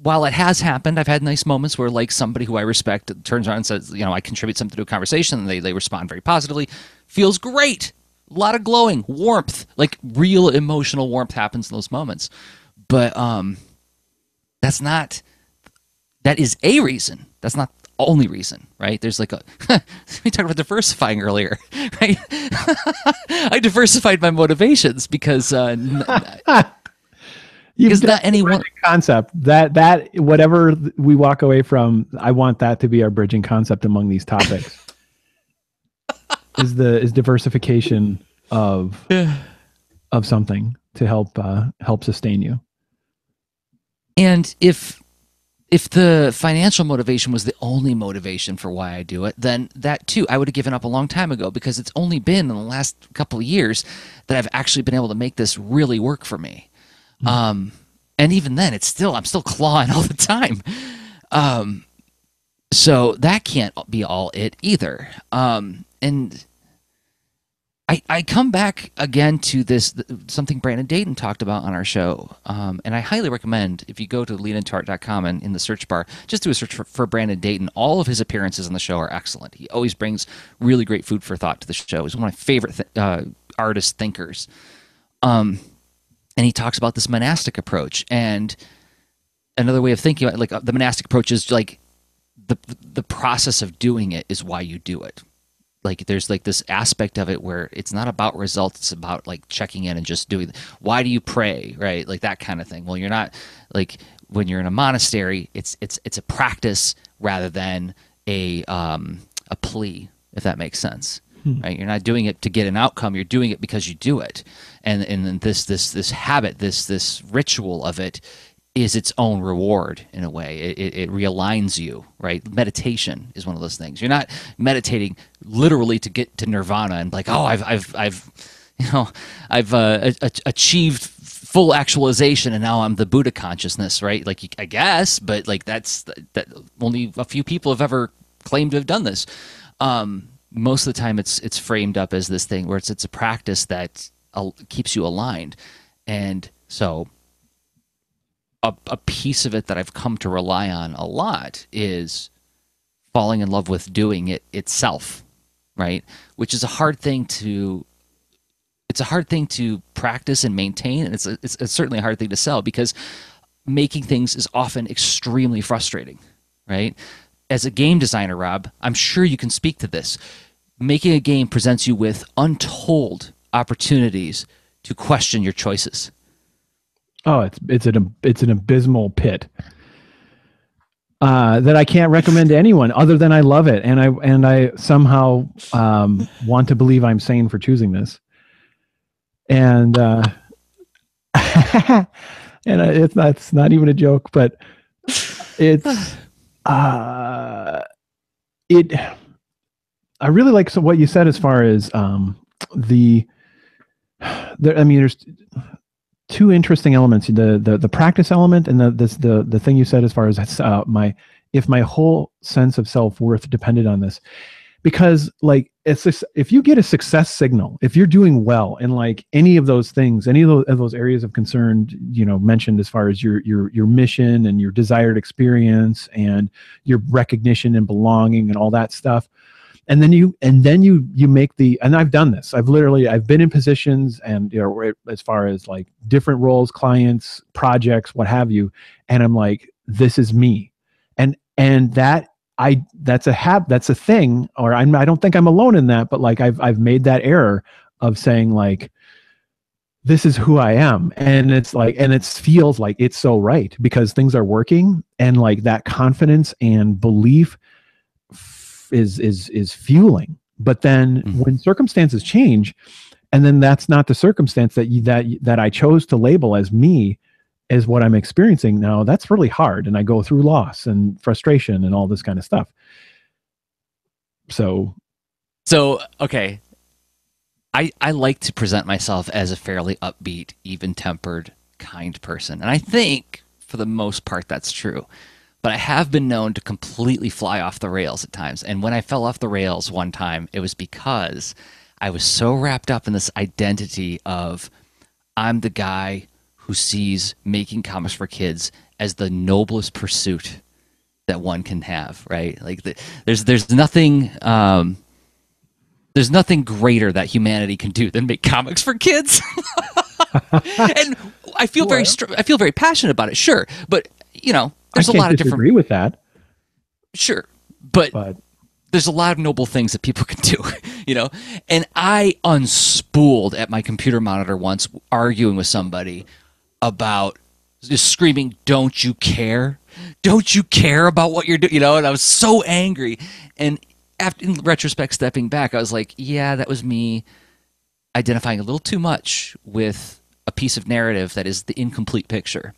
while it has happened, I've had nice moments where like somebody who I respect turns around and says, you know, I contribute something to a conversation, and they respond very positively. Feels great. A lot of glowing, warmth, like real emotional warmth happens in those moments. But that is a reason. That's not the only reason, right? There's like we talked about diversifying earlier, right? I diversified my motivations because You've not anyone concept that whatever we walk away from, I want that to be our bridging concept among these topics. is diversification of something to help sustain you. And if the financial motivation was the only motivation for why I do it, then that too I would have given up a long time ago, because it's only been in the last couple of years that I've actually been able to make this really work for me. And even then, I'm still clawing all the time. So that can't be all it either. And I come back again to something Brandon Dayton talked about on our show. And I highly recommend, if you go to leadintoart.com and in the search bar, just do a search for Brandon Dayton. All of his appearances on the show are excellent. He always brings really great food for thought to the show. He's one of my favorite artist thinkers. And he talks about this monastic approach, and another way of thinking about it, like the monastic approach is like the process of doing it is why you do it. Like there's like this aspect of it where it's not about results, it's about like checking in and just doing. Why do you pray, right? Like that kind of thing. Well, you're not like when you're in a monastery, it's a practice rather than a plea, if that makes sense. right? You're not doing it to get an outcome. You're doing it because you do it. And this habit, this ritual of it is its own reward in a way. It realigns you, right? Meditation is one of those things. You're not meditating literally to get to nirvana and like, oh, I've achieved full actualization and now I'm the Buddha consciousness, right? Like, I guess, but like that only a few people have ever claimed to have done this. Most of the time it's framed up as this thing where it's a practice that keeps you aligned. And so a piece of it that I've come to rely on a lot is falling in love with doing it itself, right? Which is a hard thing to practice and maintain, and it's certainly a hard thing to sell because making things is often extremely frustrating, right? As a game designer, Rob, I'm sure you can speak to this. Making a game presents you with untold opportunities to question your choices. Oh, it's an abysmal pit that I can't recommend to anyone other than I love it, and I somehow want to believe I'm sane for choosing this. And and it's not even a joke, but it's I really like what you said as far as I mean, there's two interesting elements: the practice element, and the thing you said as far as if my whole sense of self-worth depended on this. Because like it's just, if you get a success signal, if you're doing well in like any of those things, any of those areas of concern, mentioned as far as your mission and your desired experience and your recognition and belonging and all that stuff, and then you make and I've done this. I've been in positions and as far as like different roles, clients, projects, what have you, and I'm like, this is me, and that's a thing, or I don't think I'm alone in that, but like I've made that error of saying like, this is who I am. And it's like, and it feels like it's so right because things are working, and like that confidence and belief is fueling. But then when circumstances change, and then that's not the circumstance that I chose to label as me, is what I'm experiencing now, that's really hard. And I go through loss and frustration and all this kind of stuff. So okay. I like to present myself as a fairly upbeat, even-tempered, kind person. And I think for the most part that's true. But I have been known to completely fly off the rails at times. And when I fell off the rails one time, it was because I was so wrapped up in this identity of I'm the guy who sees making comics for kids as the noblest pursuit that one can have, right? Like there's nothing greater that humanity can do than make comics for kids. And I feel very passionate about it, sure, but there's a lot of different. Agree with that, sure, but there's a lot of noble things that people can do, And I unspooled at my computer monitor once, arguing with somebody about just screaming, "Don't you care? Don't you care about what you're doing?" And I was so angry. And in retrospect, stepping back, I was like, yeah, that was me identifying a little too much with a piece of narrative that is the incomplete picture.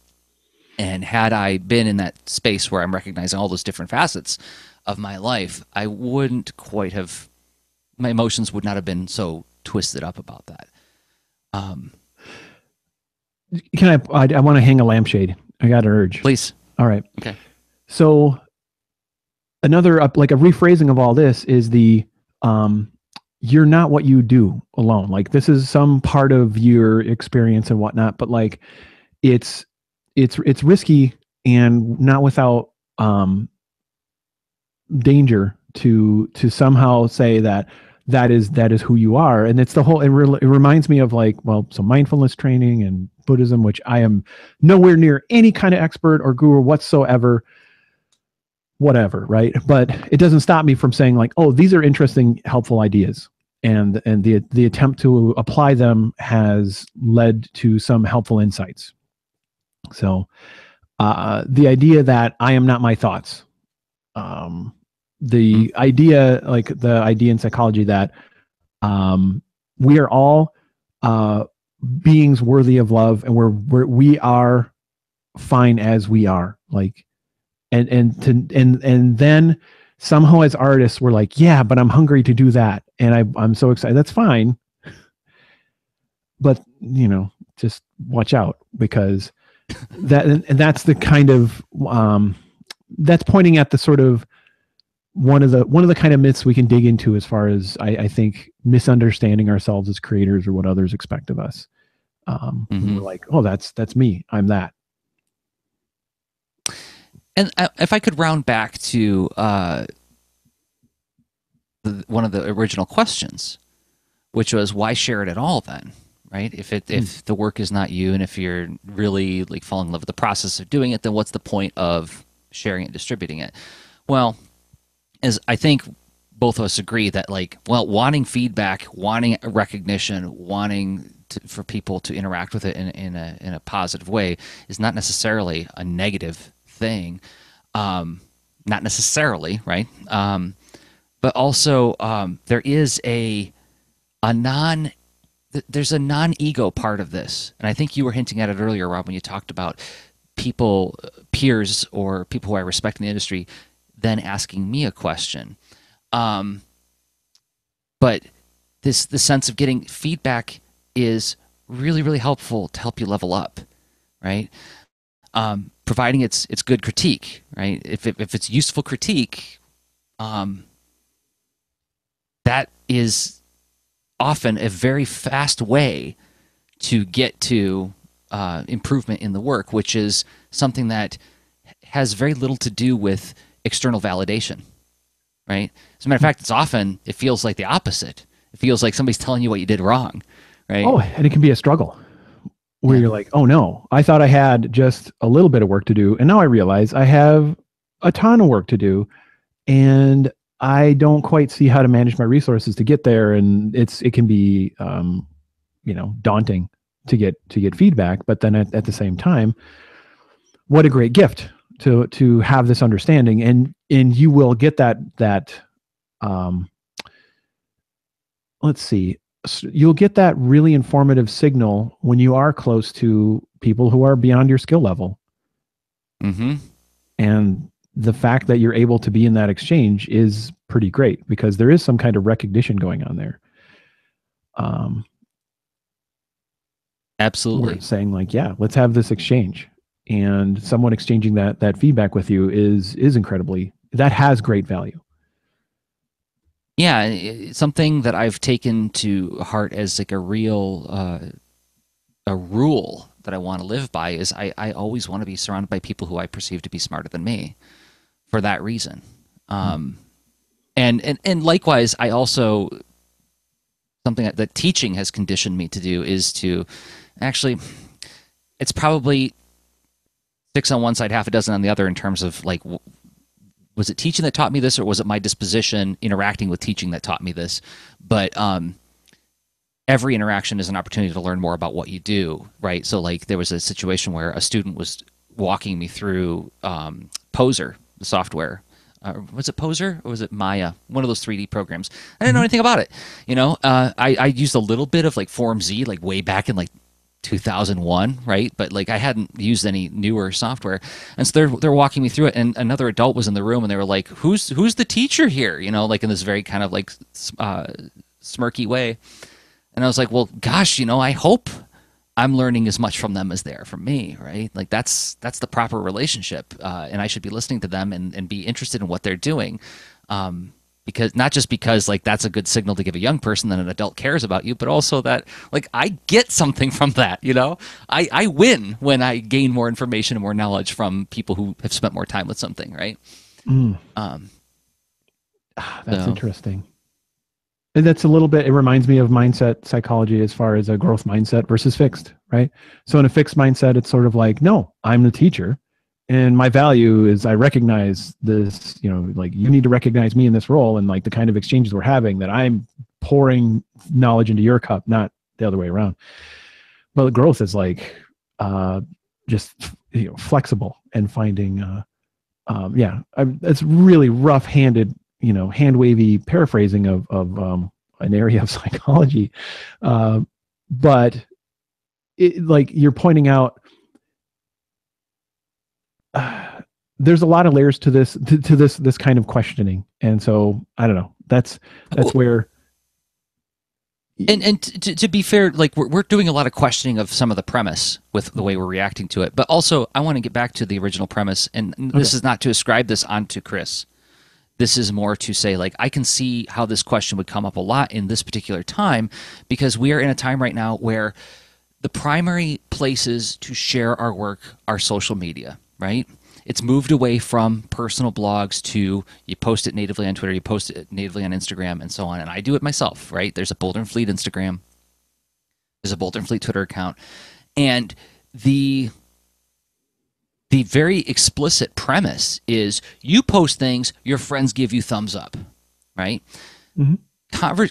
And had I been in that space where I'm recognizing all those different facets of my life, I wouldn't quite have, my emotions would not have been so twisted up about that. Can I want to hang a lampshade. I got an urge. Please. All right. Okay. So another, like a rephrasing of all this is you're not what you do alone. Like this is some part of your experience and whatnot, but like it's risky and not without danger to somehow say that is who you are. And it's the whole, it reminds me of like, well, some mindfulness training and Buddhism, which I am nowhere near any kind of expert or guru whatsoever, whatever. Right. But it doesn't stop me from saying like, oh, these are interesting, helpful ideas. And the attempt to apply them has led to some helpful insights. So the idea that I am not my thoughts, the idea in psychology that We are all beings worthy of love, and we are fine as we are. Like, and then somehow as artists we're like, yeah, but I'm hungry to do that, and I'm so excited. That's fine, but just watch out, because and that's the kind of that's pointing at the sort of one of the kind of myths we can dig into, as far as I think misunderstanding ourselves as creators or what others expect of us. We're like, oh, that's me, I'm that. And if I could round back to one of the original questions, which was, why share it at all then, right? If the work is not you, and if you're really like falling in love with the process of doing it, then what's the point of sharing it and distributing it? Well, as I think both of us agree that, like, well, wanting feedback, wanting recognition, wanting for people to interact with it in a positive way is not necessarily a negative thing. Not necessarily, right? But also there is there's a non-ego part of this. And I think you were hinting at it earlier, Rob, when you talked about people, peers, or people who I respect in the industry, then asking me a question. But the sense of getting feedback is really, really helpful to help you level up, right? Providing it's good critique, right? If it's useful critique, that is often a very fast way to get to improvement in the work, which is something that has very little to do with external validation, right? As a matter of fact, it feels like the opposite. It feels like somebody's telling you what you did wrong, right? Oh, and it can be a struggle where you're like, oh no, I thought I had just a little bit of work to do, and now I realize I have a ton of work to do, and I don't quite see how to manage my resources to get there. And it can be daunting to get feedback, but then at the same time, what a great gift to have this understanding, and you will get that let's see, you'll get that really informative signal when you are close to people who are beyond your skill level. And the fact that you're able to be in that exchange is pretty great, because there is some kind of recognition going on there. Absolutely. We're saying like, yeah, let's have this exchange, and someone exchanging that feedback with you is incredibly, that has great value. Yeah, it's something that I've taken to heart as like a real a rule that I want to live by is I always want to be surrounded by people who I perceive to be smarter than me for that reason. And likewise, I also, something that teaching has conditioned me to do is to actually, it's probably 6 on one side, half a dozen on the other, in terms of like, was it teaching that taught me this, or was it my disposition interacting with teaching that taught me this? But every interaction is an opportunity to learn more about what you do, right? So like there was a situation where a student was walking me through Poser, the software. Was it Poser or was it Maya? One of those 3D programs. I didn't know anything about it. I used a little bit of like Form Z, like way back in like 2001, right? But like I hadn't used any newer software, and so they're walking me through it. And another adult was in the room, and they were like, "Who's the teacher here?" Like in this very kind of like smirky way. And I was like, "Well, gosh, I hope I'm learning as much from them as they are from me, right? Like that's the proper relationship, and I should be listening to them and be interested in what they're doing." Because not just because like that's a good signal to give a young person that an adult cares about you, but also that like I get something from that. I win when I gain more information and more knowledge from people who have spent more time with something, right? That's interesting. And that's a little bit, it reminds me of mindset psychology as far as a growth mindset versus fixed, right? So in a fixed mindset, it's sort of like, no, I'm the teacher, and my value is I recognize this, like you need to recognize me in this role, and like the kind of exchanges we're having, that I'm pouring knowledge into your cup, not the other way around. But growth is like just flexible and finding it's really rough-handed, hand wavy paraphrasing of an area of psychology. But like you're pointing out, there's a lot of layers to this, to this kind of questioning. And so I don't know, that's where. And to be fair, like we're doing a lot of questioning of some of the premise with the way we're reacting to it. But also, I want to get back to the original premise. And this is not to ascribe this onto Chris. This is more to say, like, I can see how this question would come up a lot in this particular time, because we are in a time right now where the primary places to share our work are social media, right? It's moved away from personal blogs to you post it natively on Twitter, you post it natively on Instagram, and so on. And I do it myself, right? There's a Boulder and Fleet Instagram. There's a Boulder and Fleet Twitter account. And the very explicit premise is you post things, your friends give you thumbs up, right? Mm-hmm.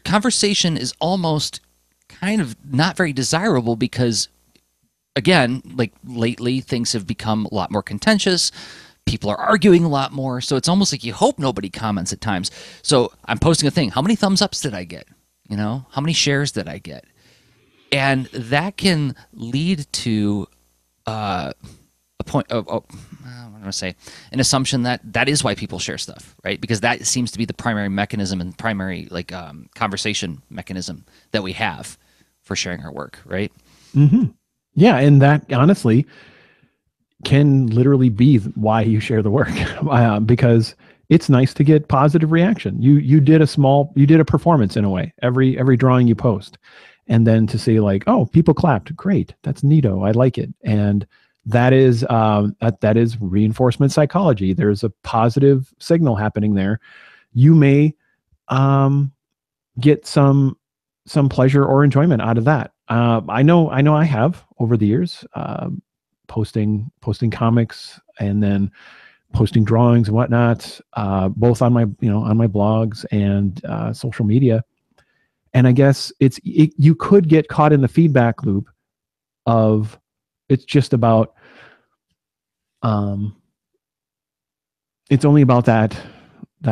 Conversation is almost kind of not very desirable because, again, like lately things have become a lot more contentious. People are arguing a lot more. So it's almost like you hope nobody comments at times. So I'm posting a thing. How many thumbs ups did I get? You know, how many shares did I get? And that can lead to a point of, what do I say? An assumption that is why people share stuff, right? Because that seems to be the primary mechanism and primary like conversation mechanism that we have for sharing our work, right? Mm-hmm. Yeah, and that honestly can literally be why you share the work, because it's nice to get positive reaction. You did a performance in a way, every drawing you post, and then to say like, oh, people clapped, great, that's neato, I like it, and that is that is reinforcement psychology. There's a positive signal happening there. You may get some pleasure or enjoyment out of that. I know I have over the years, posting comics and then posting drawings and whatnot, both on my blogs and social media. And I guess you could get caught in the feedback loop of it's just about it's only about that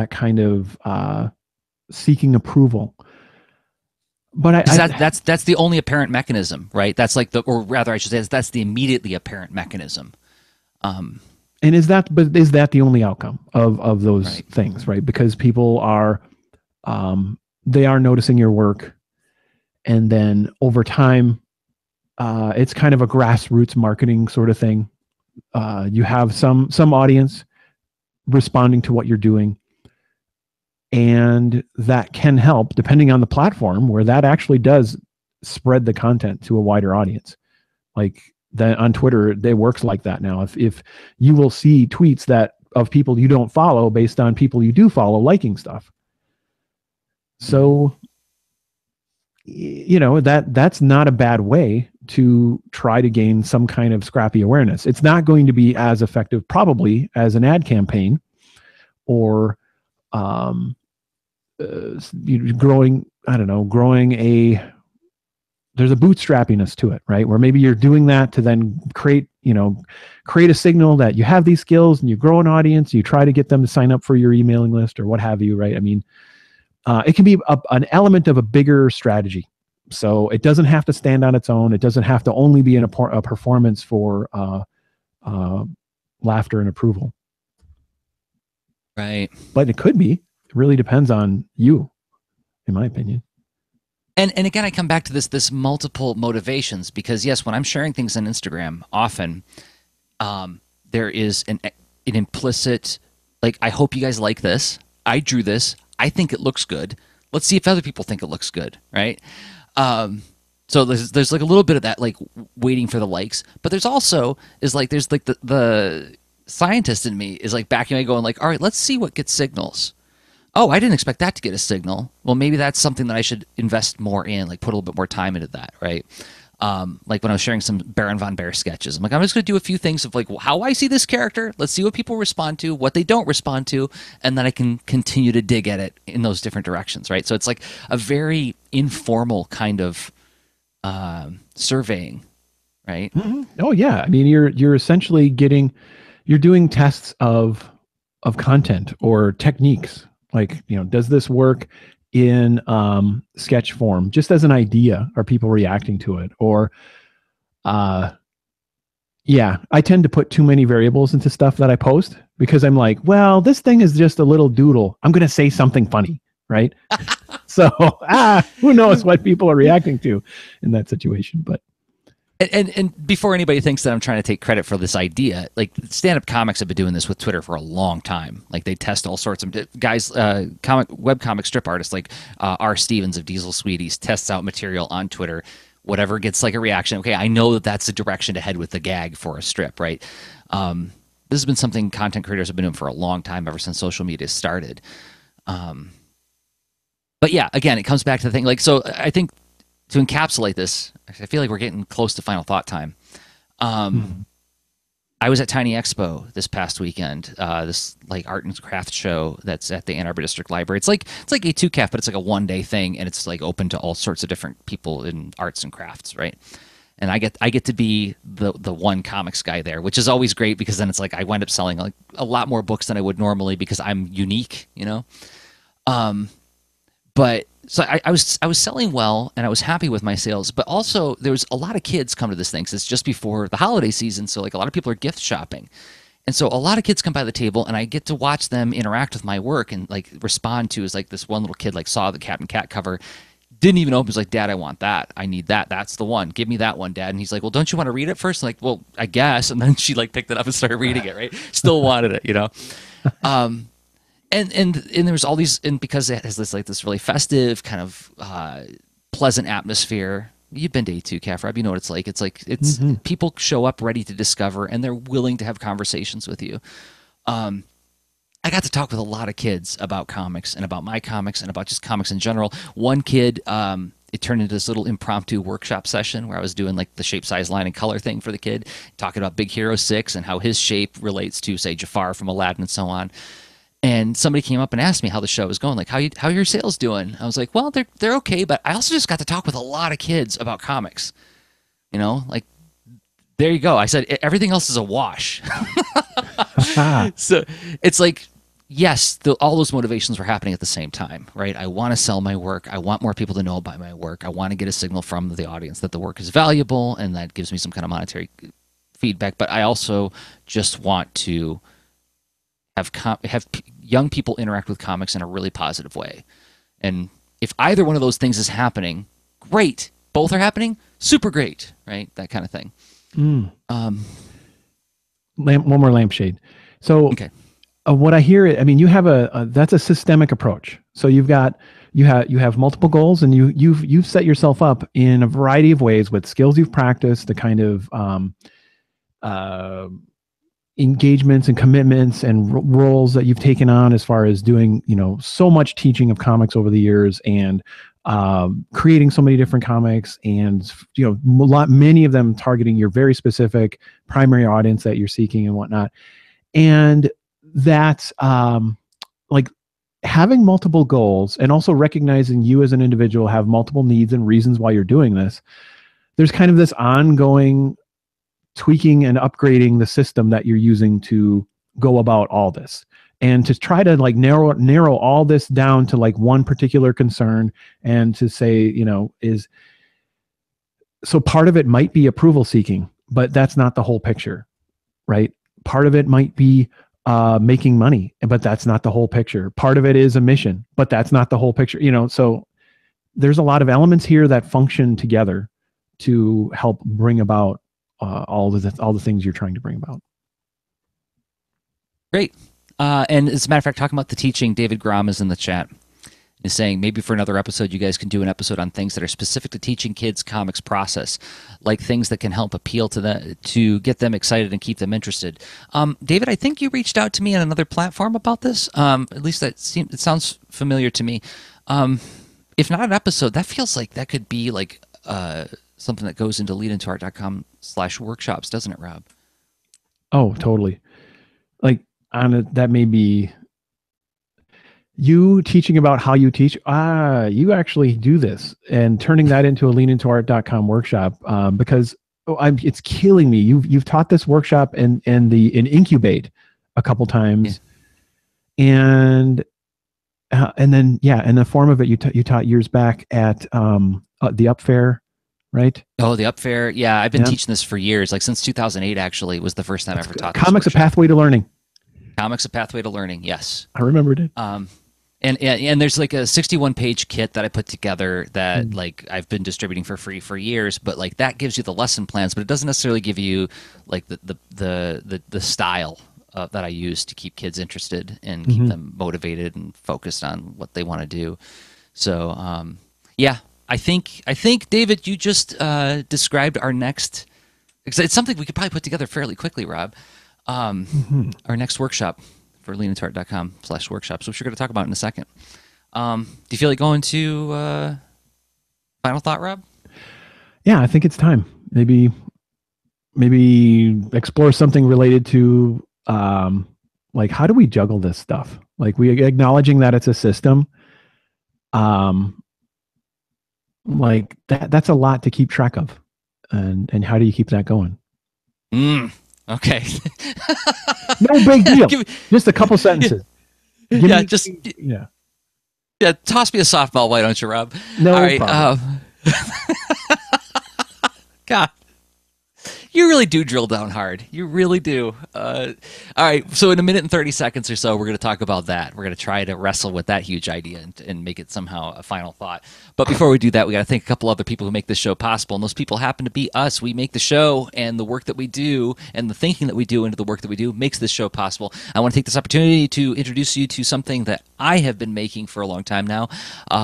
kind of seeking approval. But that's the only apparent mechanism, right? That's like or rather, I should say, that's the immediately apparent mechanism. And is that the only outcome of those things, right? Because people are, they are noticing your work, and then over time, it's kind of a grassroots marketing sort of thing. You have some audience responding to what you're doing. And that can help, depending on the platform, where that actually does spread the content to a wider audience. Like that on Twitter, it works like that now. If you will see tweets of people you don't follow based on people you do follow liking stuff. So, that's not a bad way to try to gain some kind of scrappy awareness. It's not going to be as effective probably as an ad campaign or growing there's a bootstrappiness to it, right? Where maybe you're doing that to then create a signal that you have these skills and you grow an audience, you try to get them to sign up for your emailing list or what have you, right? I mean, it can be an element of a bigger strategy. So it doesn't have to stand on its own. It doesn't have to only be a performance for laughter and approval. Right. But it could be. It really depends on you, in my opinion. And again, I come back to this multiple motivations, because yes, when I'm sharing things on Instagram, often there is an implicit, like, I hope you guys like this. I drew this. I think it looks good. Let's see if other people think it looks good, right? So there's like a little bit of that, like waiting for the likes, but there's also there's the scientist in me is like backing me, going like, all right, let's see what gets signals. Oh, I didn't expect that to get a signal. Well, maybe that's something that I should invest more in, like put a little bit more time into that, right? Like when I was sharing some Baron von Bear sketches, I'm like, I'm just going to do a few things of like how I see this character. Let's see what people respond to, what they don't respond to, and then I can continue to dig at it in those different directions, right? So it's like a very informal kind of surveying, right? Mm-hmm. Oh yeah, I mean, you're essentially you're doing tests of content or techniques. Like, does this work in sketch form, just as an idea? Are people reacting to it? Or, yeah, I tend to put too many variables into stuff that I post because I'm like, well, this thing is just a little doodle. I'm going to say something funny, right? So, who knows what people are reacting to in that situation, but. And before anybody thinks that I'm trying to take credit for this idea, like stand-up comics have been doing this with Twitter for a long time. Like they test all sorts of guys, webcomic strip artists like R. Stevens of Diesel Sweeties tests out material on Twitter. Whatever gets like a reaction. Okay, I know that that's the direction to head with the gag for a strip, right? This has been something content creators have been doing for a long time, ever since social media started. But yeah, again, it comes back to the thing. Like, so I think, to encapsulate this, I feel like we're getting close to final thought time. I was at Tiny Expo this past weekend, this like art and craft show that's at the Ann Arbor District Library. It's like A2CAF, but it's like a one-day thing, and it's like open to all sorts of different people in arts and crafts, right? And I get to be the one comics guy there, which is always great because then it's like I wind up selling like a lot more books than I would normally because I'm unique, you know. But so I was selling well, and I was happy with my sales. But also, there was a lot of kids come to this thing. 'Cause it's just before the holiday season, so like a lot of people are gift shopping, and so a lot of kids come by the table, and I get to watch them interact with my work and like respond to. Is like this one little kid like saw the Captain Cat cover, didn't even open. Was like, Dad, I want that. I need that. That's the one. Give me that one, Dad. And he's like, well, don't you want to read it first? I'm like, well, I guess. And then she like picked it up and started reading it. Right? Still wanted it, you know. And there was all these, and because it has this really festive kind of pleasant atmosphere. You've been to A2CAF, Rob. You know what it's like. It's like people show up ready to discover, and they're willing to have conversations with you. I got to talk with a lot of kids about comics and about my comics and about just comics in general. One kid, it turned into this little impromptu workshop session where I was doing like the shape, size, line, and color thing for the kid, talking about Big Hero 6 and how his shape relates to, say, Jafar from Aladdin and so on. And somebody came up and asked me how the show was going, like how are your sales doing? I was like, well, they're okay, but I also just got to talk with a lot of kids about comics. You know, like there you go. I said everything else is a wash. So it's like, yes, all those motivations were happening at the same time, right? I want to sell my work. I want more people to know about my work. I want to get a signal from the audience that the work is valuable, and that gives me some kind of monetary feedback. But I also just want to have young people interact with comics in a really positive way. And if either one of those things is happening, great. Both are happening, super great, right? That kind of thing. One more lampshade. So okay. What I hear, I mean, you have that's a systemic approach. So you have multiple goals, and you've set yourself up in a variety of ways with skills you've practiced, the kind of engagements and commitments and roles that you've taken on as far as doing, so much teaching of comics over the years, and creating so many different comics, and many of them targeting your very specific primary audience that you're seeking and whatnot. And that's like having multiple goals, and also recognizing you as an individual have multiple needs and reasons why you're doing this. There's kind of this ongoing tweaking and upgrading the system that you're using to go about all this, and to try to like narrow all this down to like one particular concern, and to say, so part of it might be approval seeking, but that's not the whole picture, right? Part of it might be making money, but that's not the whole picture. Part of it is a mission, but that's not the whole picture. So there's a lot of elements here that function together to help bring about all the things you're trying to bring about. Great. And as a matter of fact, talking about the teaching, David Grom is in the chat. Is saying maybe for another episode, you guys can do an episode on things that are specific to teaching kids comics process, like things that can help appeal to them, to get them excited and keep them interested. David, I think you reached out to me on another platform about this. At least it sounds familiar to me. If not an episode, that feels like that could be like something that goes into leadintoart.com/workshops, doesn't it, Rob? Oh, totally. Like that may be you teaching about how you teach. You actually do this, and turning that into a leadintoart.com workshop, because it's killing me. You've taught this workshop in Incubate a couple times, and and then yeah, in the form of it, you taught years back at the Up Fair, right? Oh, the Up Fair. Yeah, I've been Yeah, teaching this for years. Like since 2008, actually, was the first time I that's ever good. taught this Comics: A workshop. Pathway to Learning. Comics: A Pathway to Learning. Yes. I remembered it. And there's like a 61 page kit that I put together that Mm. like I've been distributing for free for years, but like that gives you the lesson plans, but it doesn't necessarily give you like the style that I use to keep kids interested and keep Mhm. them motivated and focused on what they want to do. So yeah, I think David, you just described our next. It's something we could probably put together fairly quickly, Rob. Mhm. Our next workshop for leanintart.com/workshops, which we're going to talk about in a second. Do you feel like going to final thought, Rob? Yeah, I think it's time. Maybe explore something related to like how do we juggle this stuff? Like we acknowledging that it's a system. Um, like that's a lot to keep track of, and how do you keep that going? Okay. No big deal. Give me- Just a couple sentences. Give yeah, me- just yeah. yeah, toss me a softball, why don't you, Rob? No All right. problem. God, you really do drill down hard. You really do. All right. So in a minute and 30 seconds or so, we're going to talk about that. We're going to try to wrestle with that huge idea and make it somehow a final thought. But before we do that, we got to thank a couple other people who make this show possible. And those people happen to be us. We make the show, and the work that we do and the thinking that we do into the work that we do makes this show possible. I want to take this opportunity to introduce you to something that I have been making for a long time now,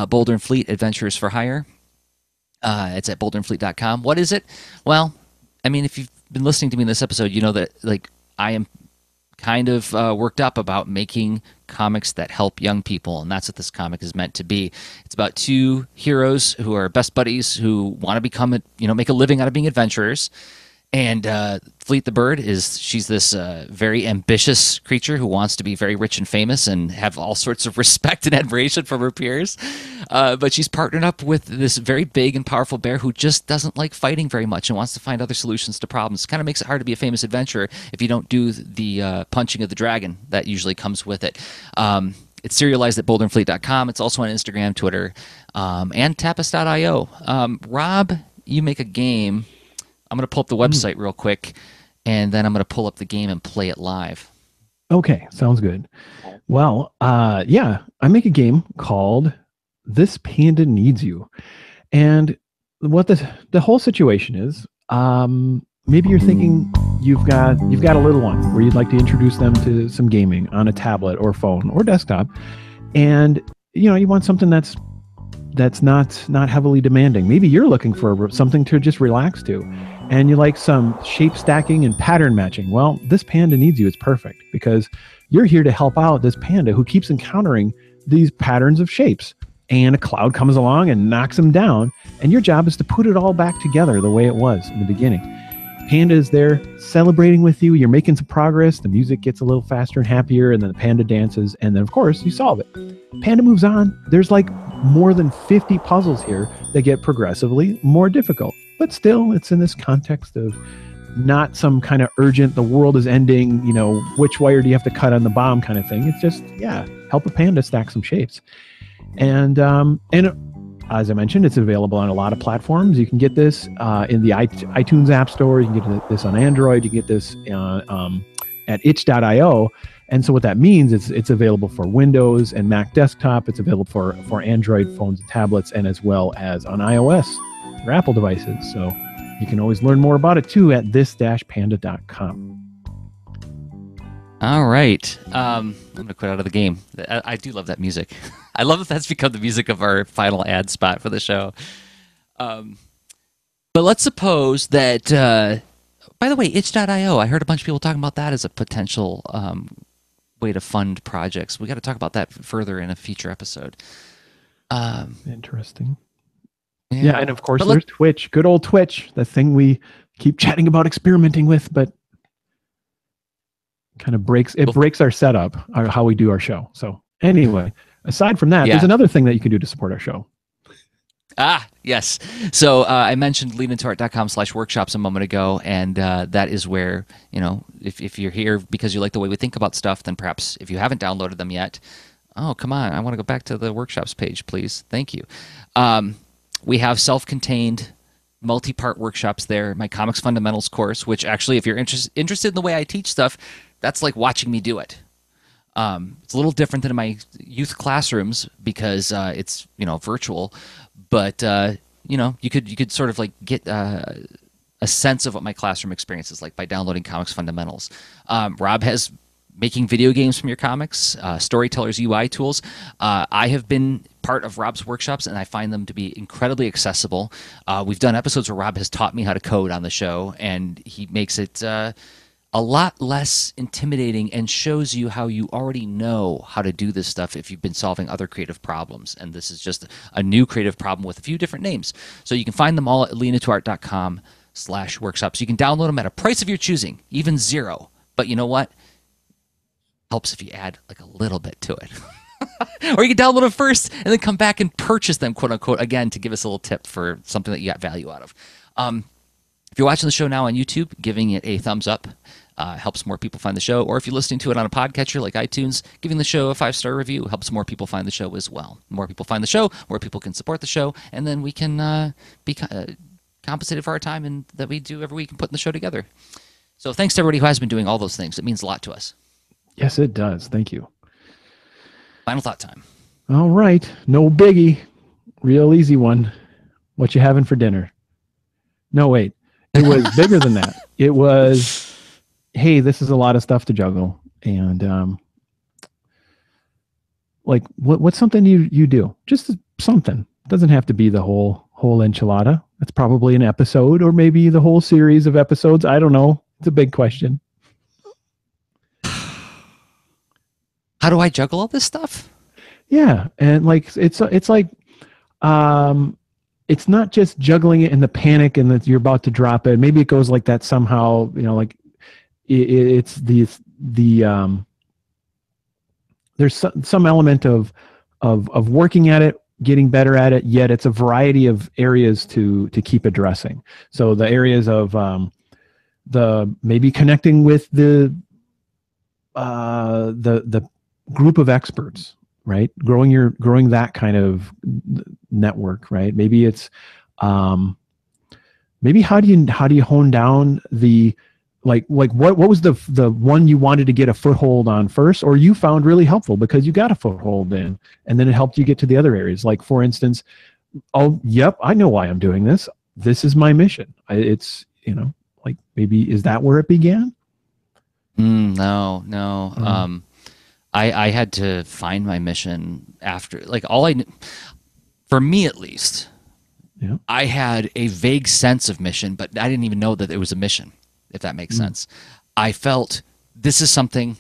Boulder and Fleet Adventures for Hire. It's at boulderandfleet.com. What is it? Well, I mean, if you've been listening to me in this episode, you know that like I am kind of worked up about making comics that help young people, and that's what this comic is meant to be. It's about two heroes who are best buddies who want to become make a living out of being adventurers. And Fleet the Bird she's this very ambitious creature who wants to be very rich and famous and have all sorts of respect and admiration from her peers. But she's partnered up with this very big and powerful bear who just doesn't like fighting very much and wants to find other solutions to problems. Kind of makes it hard to be a famous adventurer if you don't do the punching of the dragon that usually comes with it. It's serialized at boulderandfleet.com. It's also on Instagram, Twitter, and tapis.io. Rob, you make a game. I'm going to pull up the website real quick, and then I'm going to pull up the game and play it live. Okay, sounds good. Well, yeah, I make a game called This Panda Needs You. And what the whole situation is, maybe you're thinking you've got a little one where you'd like to introduce them to some gaming on a tablet or phone or desktop, and you want something that's not heavily demanding. Maybe you're looking for something to just relax to, and you like some shape stacking and pattern matching. Well, This Panda Needs You is perfect because you're here to help out this panda who keeps encountering these patterns of shapes, and a cloud comes along and knocks him down, and your job is to put it all back together the way it was in the beginning. Panda is there celebrating with you. You're making some progress. The music gets a little faster and happier, and then the panda dances, and then of course you solve it. Panda moves on. There's like more than 50 puzzles here that get progressively more difficult, but still it's in this context of not some kind of urgent, the world is ending, which wire do you have to cut on the bomb kind of thing. It's just, yeah, help a panda stack some shapes. And as I mentioned, it's available on a lot of platforms. You can get this in the iTunes App Store. You can get this on Android. You can get this at itch.io. And so what that means is it's available for Windows and Mac desktop. It's available for Android phones and tablets, and as well as on iOS for Apple devices. So you can always learn more about it too at this-panda.com. All right. I'm going to quit out of the game. I do love that music. I love that that's become the music of our final ad spot for the show. But let's suppose that, by the way, itch.io, I heard a bunch of people talking about that as a potential way to fund projects. We got to talk about that further in a future episode. Interesting. Yeah, and of course there's Twitch, good old Twitch, the thing we keep chatting about experimenting with, but kind of breaks our setup, how we do our show. So anyway, aside from that, there's another thing that you can do to support our show. Yes. So I mentioned leanintart.com/workshops a moment ago, and that is where, if you're here because you like the way we think about stuff, then perhaps if you haven't downloaded them yet, Oh, come on. I want to go back to the workshops page, please. Thank you. We have self-contained multi-part workshops there. My comics fundamentals course, which actually, if you're interested in the way I teach stuff, that's like watching me do it. It's a little different than in my youth classrooms because it's virtual, but you could sort of like get a sense of what my classroom experience is like by downloading Comics Fundamentals. Rob has making video games from your comics, storytellers UI tools. I have been part of Rob's workshops, and I find them to be incredibly accessible. We've done episodes where Rob has taught me how to code on the show, and he makes it a lot less intimidating and shows you how you already know how to do this stuff if you've been solving other creative problems. And this is just a new creative problem with a few different names. So you can find them all at lianatuart.com/workshops. You can download them at a price of your choosing, even $0. But you know what? Helps if you add like a little bit to it. Or you can download them first and then come back and purchase them, quote unquote, again, to give us a little tip for something that you got value out of. If you're watching the show now on YouTube, giving it a thumbs up helps more people find the show. Or if you're listening to it on a podcatcher like iTunes, giving the show a 5-star review helps more people find the show as well. The more people find the show, more people can support the show, and then we can be compensated for our time and that we do every week and putting the show together. So thanks to everybody who has been doing all those things. It means a lot to us. Yes, it does. Thank you. Final thought time. All right. No biggie. Real easy one. What you having for dinner? No, wait. It was bigger than that. It was, hey, this is a lot of stuff to juggle. And like, what's something you do? Just something. It doesn't have to be the whole enchilada. It's probably an episode or maybe the whole series of episodes. I don't know. It's a big question. How do I juggle all this stuff? Yeah, and like it's like it's not just juggling it in the panic and that you're about to drop it. Maybe it goes like that somehow. Like it's the there's some element of working at it, getting better at it. Yet it's a variety of areas to keep addressing. So the areas of the maybe connecting with the group of experts, right? Growing that kind of network, right? Maybe it's maybe how do you hone down the like what was the one you wanted to get a foothold on first, or you found really helpful because you got a foothold in, and then it helped you get to the other areas. Like for instance, oh yep, I know why I'm doing this. This is my mission. It's like maybe is that where it began? No. I had to find my mission after, like for me at least, yeah. I had a vague sense of mission, but I didn't even know that it was a mission, if that makes sense. I felt this is something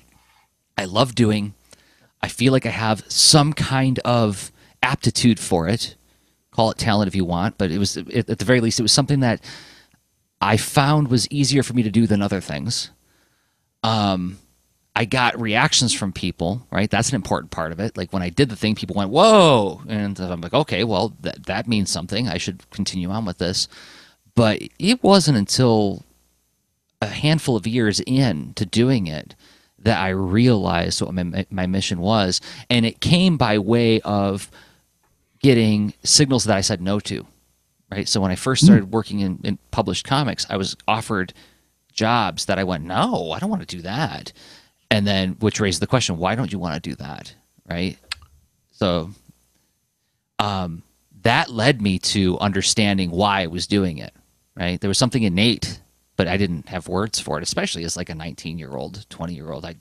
I love doing. I feel like I have some kind of aptitude for it. Call it talent if you want, but it was, at the very least, it was something that I found was easier for me to do than other things. I got reactions from people, right? That's an important part of it. Like when I did the thing, people went, whoa. And I'm like, okay, well, that means something. I should continue on with this. But it wasn't until a handful of years in to doing it that I realized what my mission was. And it came by way of getting signals that I said no to, right? So when I first started working in published comics, I was offered jobs that I went, no, I don't want to do that. And then, which raised the question, why don't you want to do that, right? So that led me to understanding why I was doing it, right? There was something innate, but I didn't have words for it, especially as like a 19-year-old, 20-year-old. I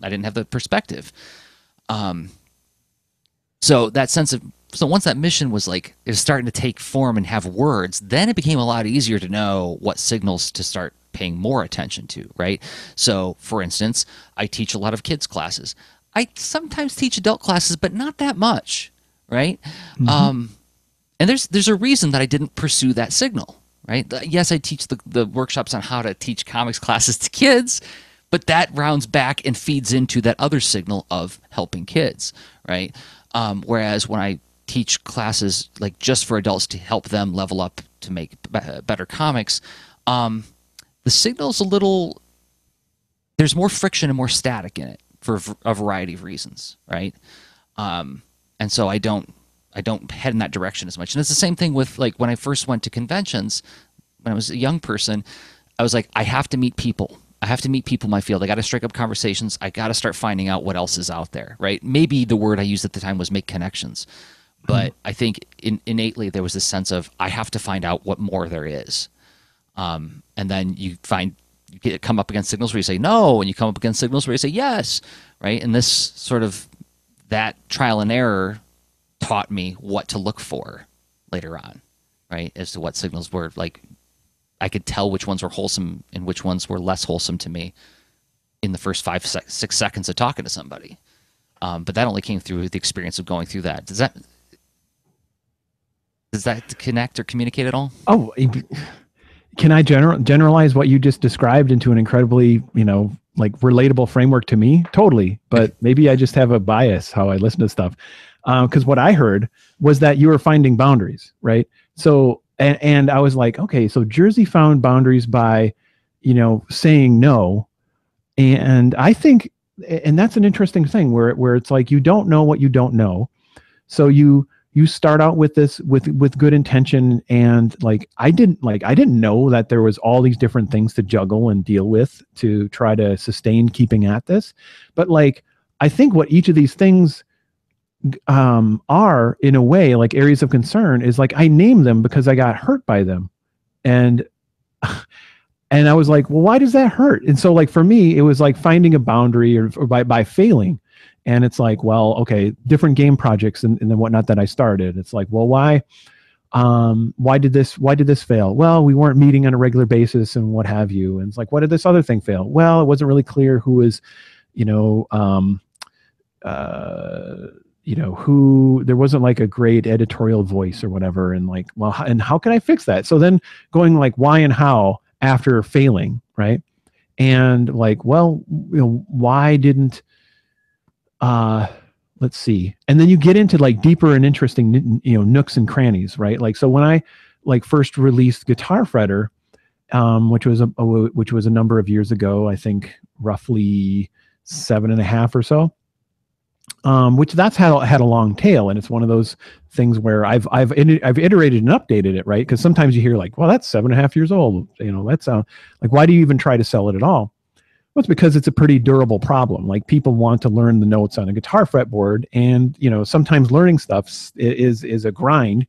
didn't have the perspective. So that sense of, so once that mission was like, it was starting to take form and have words, then it became a lot easier to know what signals to start paying more attention to, right? So, for instance, I teach a lot of kids classes. I sometimes teach adult classes, but not that much, right? And there's a reason that I didn't pursue that signal, right? Yes, I teach the workshops on how to teach comics classes to kids, but that rounds back and feeds into that other signal of helping kids, right? Whereas when I teach classes like just for adults to help them level up to make better comics, the signal's a little, there's more friction and more static in it for a variety of reasons, right? And so I don't head in that direction as much. And it's the same thing with like when I first went to conventions when I was a young person. I was like, I have to meet people. I have to meet people in my field. I got to strike up conversations. I got to start finding out what else is out there, right? Maybe the word I used at the time was make connections. But I think innately there was this sense of I have to find out what more there is. And then you come up against signals where you say no, and you come up against signals where you say yes, right? And this sort of that trial and error taught me what to look for later on, right? As to what signals were like, I could tell which ones were wholesome and which ones were less wholesome to me in the first 6 seconds of talking to somebody. But that only came through the experience of going through that. Does that connect or communicate at all? Oh, can I generalize what you just described into an incredibly, like relatable framework to me? Totally. But maybe I just have a bias how I listen to stuff. Because what I heard was that you were finding boundaries, right? So, and I was like, okay, so Jersey found boundaries by, saying no. And I think, and that's an interesting thing where it's like, you don't know what you don't know. So you start out with this with good intention, and like I didn't know that there was all these different things to juggle and deal with to try to sustain keeping at this. But like I think what each of these things are in a way like areas of concern is like I named them because I got hurt by them, and I was like, well, why does that hurt? And so like for me it was like finding a boundary or by failing. And it's like, well, okay, different game projects and then whatnot that I started. It's like, well, why did this fail? Well, we weren't meeting on a regular basis and what have you. And it's like, why did this other thing fail? Well, it wasn't really clear who was, who, there wasn't like a great editorial voice or whatever. And like, well, and how can I fix that? So then going like why and how after failing, right? And like, well, why didn't, let's see. And then you get into like deeper and interesting, nooks and crannies, right? Like, so when I like first released Guitar Fretter, which was a number of years ago, I think roughly 7.5 or so, which that's had a long tail. And it's one of those things where I've iterated and updated it, right? Because sometimes you hear like, well, that's 7.5 years old. That's like, why do you even try to sell it at all? Well, it's because it's a pretty durable problem. Like people want to learn the notes on a guitar fretboard, and sometimes learning stuff is a grind,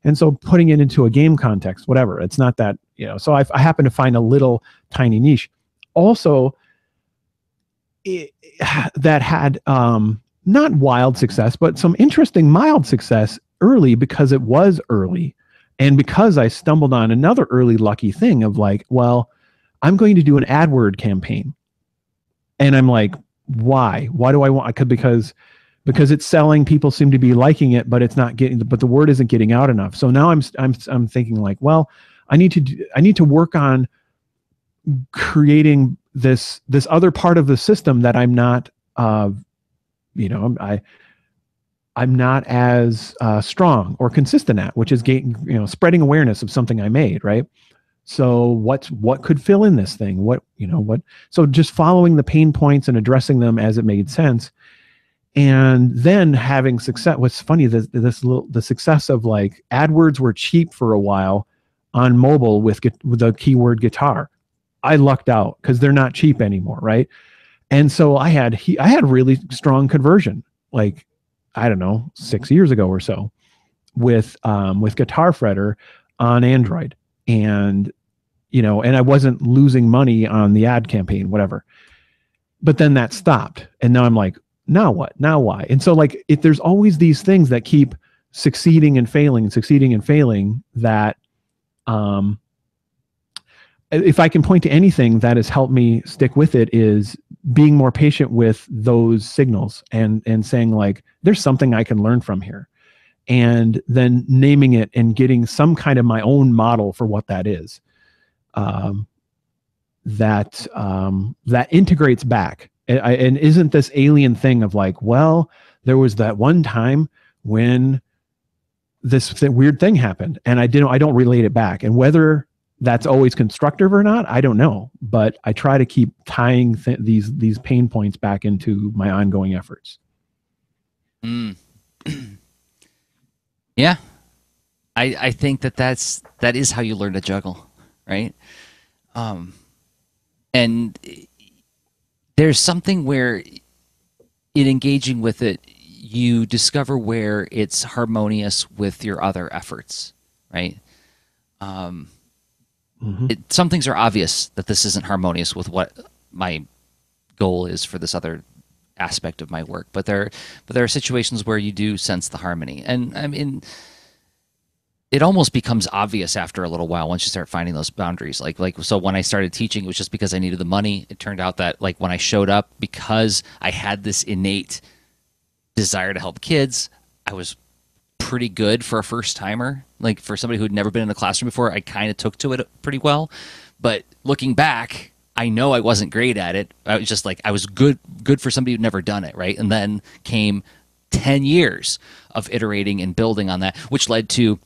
and so putting it into a game context, whatever, it's not that So I happen to find a little tiny niche, also that had not wild success, but some interesting mild success early because it was early, and because I stumbled on another early lucky thing of like, well, I'm going to do an AdWord campaign. And I'm like, why? Why do I want? Because it's selling. People seem to be liking it, but it's not getting. But the word isn't getting out enough. So now I'm thinking like, well, I need to work on creating this other part of the system that I'm not, I'm not as strong or consistent at, which is spreading awareness of something I made, right? So what could fill in this thing? So just following the pain points and addressing them as it made sense. And then having success. What's funny, the success of like AdWords were cheap for a while on mobile with the keyword guitar. I lucked out because they're not cheap anymore. Right. And so I had really strong conversion, like, I don't know, 6 years ago or so with Guitar Fretter on Android. And and I wasn't losing money on the ad campaign, whatever. But then that stopped, and now I'm like, now what? Now why? And so like, there's always these things that keep succeeding and failing, that if I can point to anything that has helped me stick with it, is being more patient with those signals and saying like, there's something I can learn from here. And then naming it and getting some kind of my own model for what that is. That integrates back and isn't this alien thing of like, well, there was that one time when this weird thing happened and I don't relate it back. And whether that's always constructive or not, I don't know, but I try to keep tying these pain points back into my ongoing efforts. Mm. Yeah, I think that is how you learn to juggle, right? Um, and there's something where in engaging with it, you discover where it's harmonious with your other efforts, right? Um, Hmm. some things are obvious that this isn't harmonious with what my goal is for this other aspect of my work, but there are situations where you do sense the harmony, and I mean, it almost becomes obvious after a little while once you start finding those boundaries. Like so when I started teaching, it was just because I needed the money. It turned out that like when I showed up, because I had this innate desire to help kids, I was pretty good for a first timer. Like for somebody who'd never been in a classroom before, I kind of took to it pretty well. But looking back, I know I wasn't great at it. I was just like I was good for somebody who'd never done it, right? And then came 10 years of iterating and building on that, which led to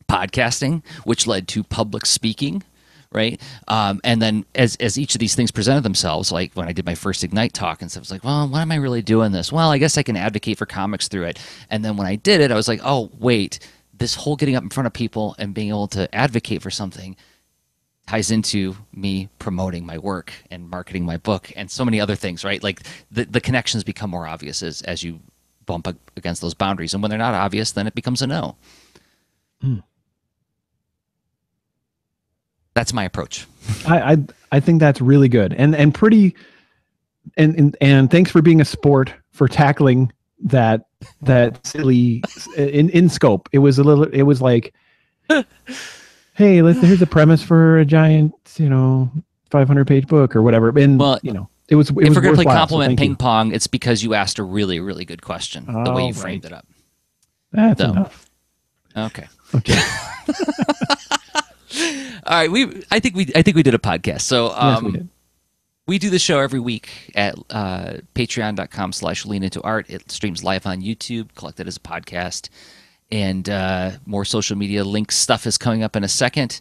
podcasting, which led to public speaking, right? And then as each of these things presented themselves, like when I did my first Ignite talk and stuff, I was like, well, why am I really doing this? Well, I guess I can advocate for comics through it. And then when I did it, I was like, oh, wait, this whole getting up in front of people and being able to advocate for something ties into me promoting my work and marketing my book and so many other things, right? Like the connections become more obvious as you bump up against those boundaries. And when they're not obvious, then it becomes a no. Hmm. That's my approach. I think that's really good and pretty and thanks for being a sport for tackling that silly in scope. It was like, hey, here's a premise for a giant 500-page book or whatever. And Well, it was if we're going to play worthwhile, compliment thank ping you. pong, it's because you asked a really, really good question. The way you framed it up. That's So, enough. okay. Okay. All right. I think we did a podcast. So Yes, we did. we do the show every week at patreon.com/leanintoart. It streams live on YouTube, collected as a podcast, and more social media links stuff is coming up in a second.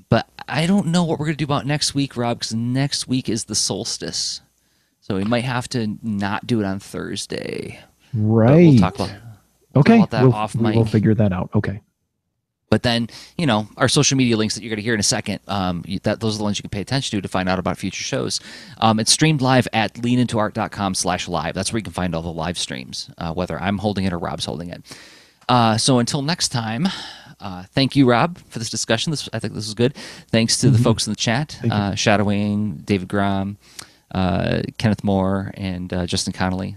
But I don't know what we're going to do about next week, Rob, because next week is the solstice. So we might have to not do it on Thursday. Right. But we'll talk about, that off mic. We'll figure that out. Okay. But then, our social media links that you're going to hear in a second, those are the ones you can pay attention to find out about future shows. It's streamed live at leanintoart.com/live. That's where you can find all the live streams, whether I'm holding it or Rob's holding it. So until next time, thank you, Rob, for this discussion. I think this was good. Thanks to the folks in the chat, Shadowing, David Grom, Kenneth Moore, and Justin Connolly.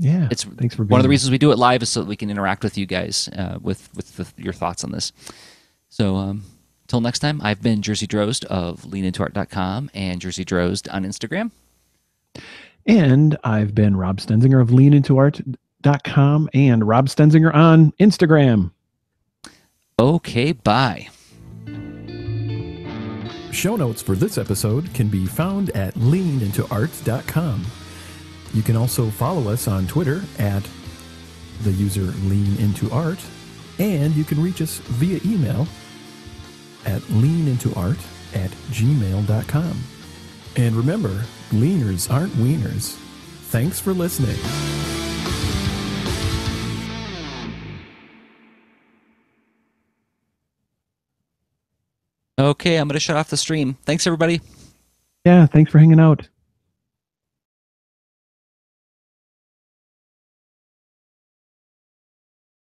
Yeah, it's thanks for being one of the here. reasons we do it live is so that we can interact with you guys with your thoughts on this. So until next time, I've been Jersey Drozd of leanintoart.com and Jersey Drozd on Instagram. And I've been Rob Stenzinger of leanintoart.com and Rob Stenzinger on Instagram. Okay, bye. Show notes for this episode can be found at leanintoart.com. You can also follow us on Twitter at the user leanintoart, and you can reach us via email at leanintoart@gmail.com. And remember, leaners aren't wieners. Thanks for listening. Okay, I'm going to shut off the stream. Thanks, everybody. Yeah, thanks for hanging out.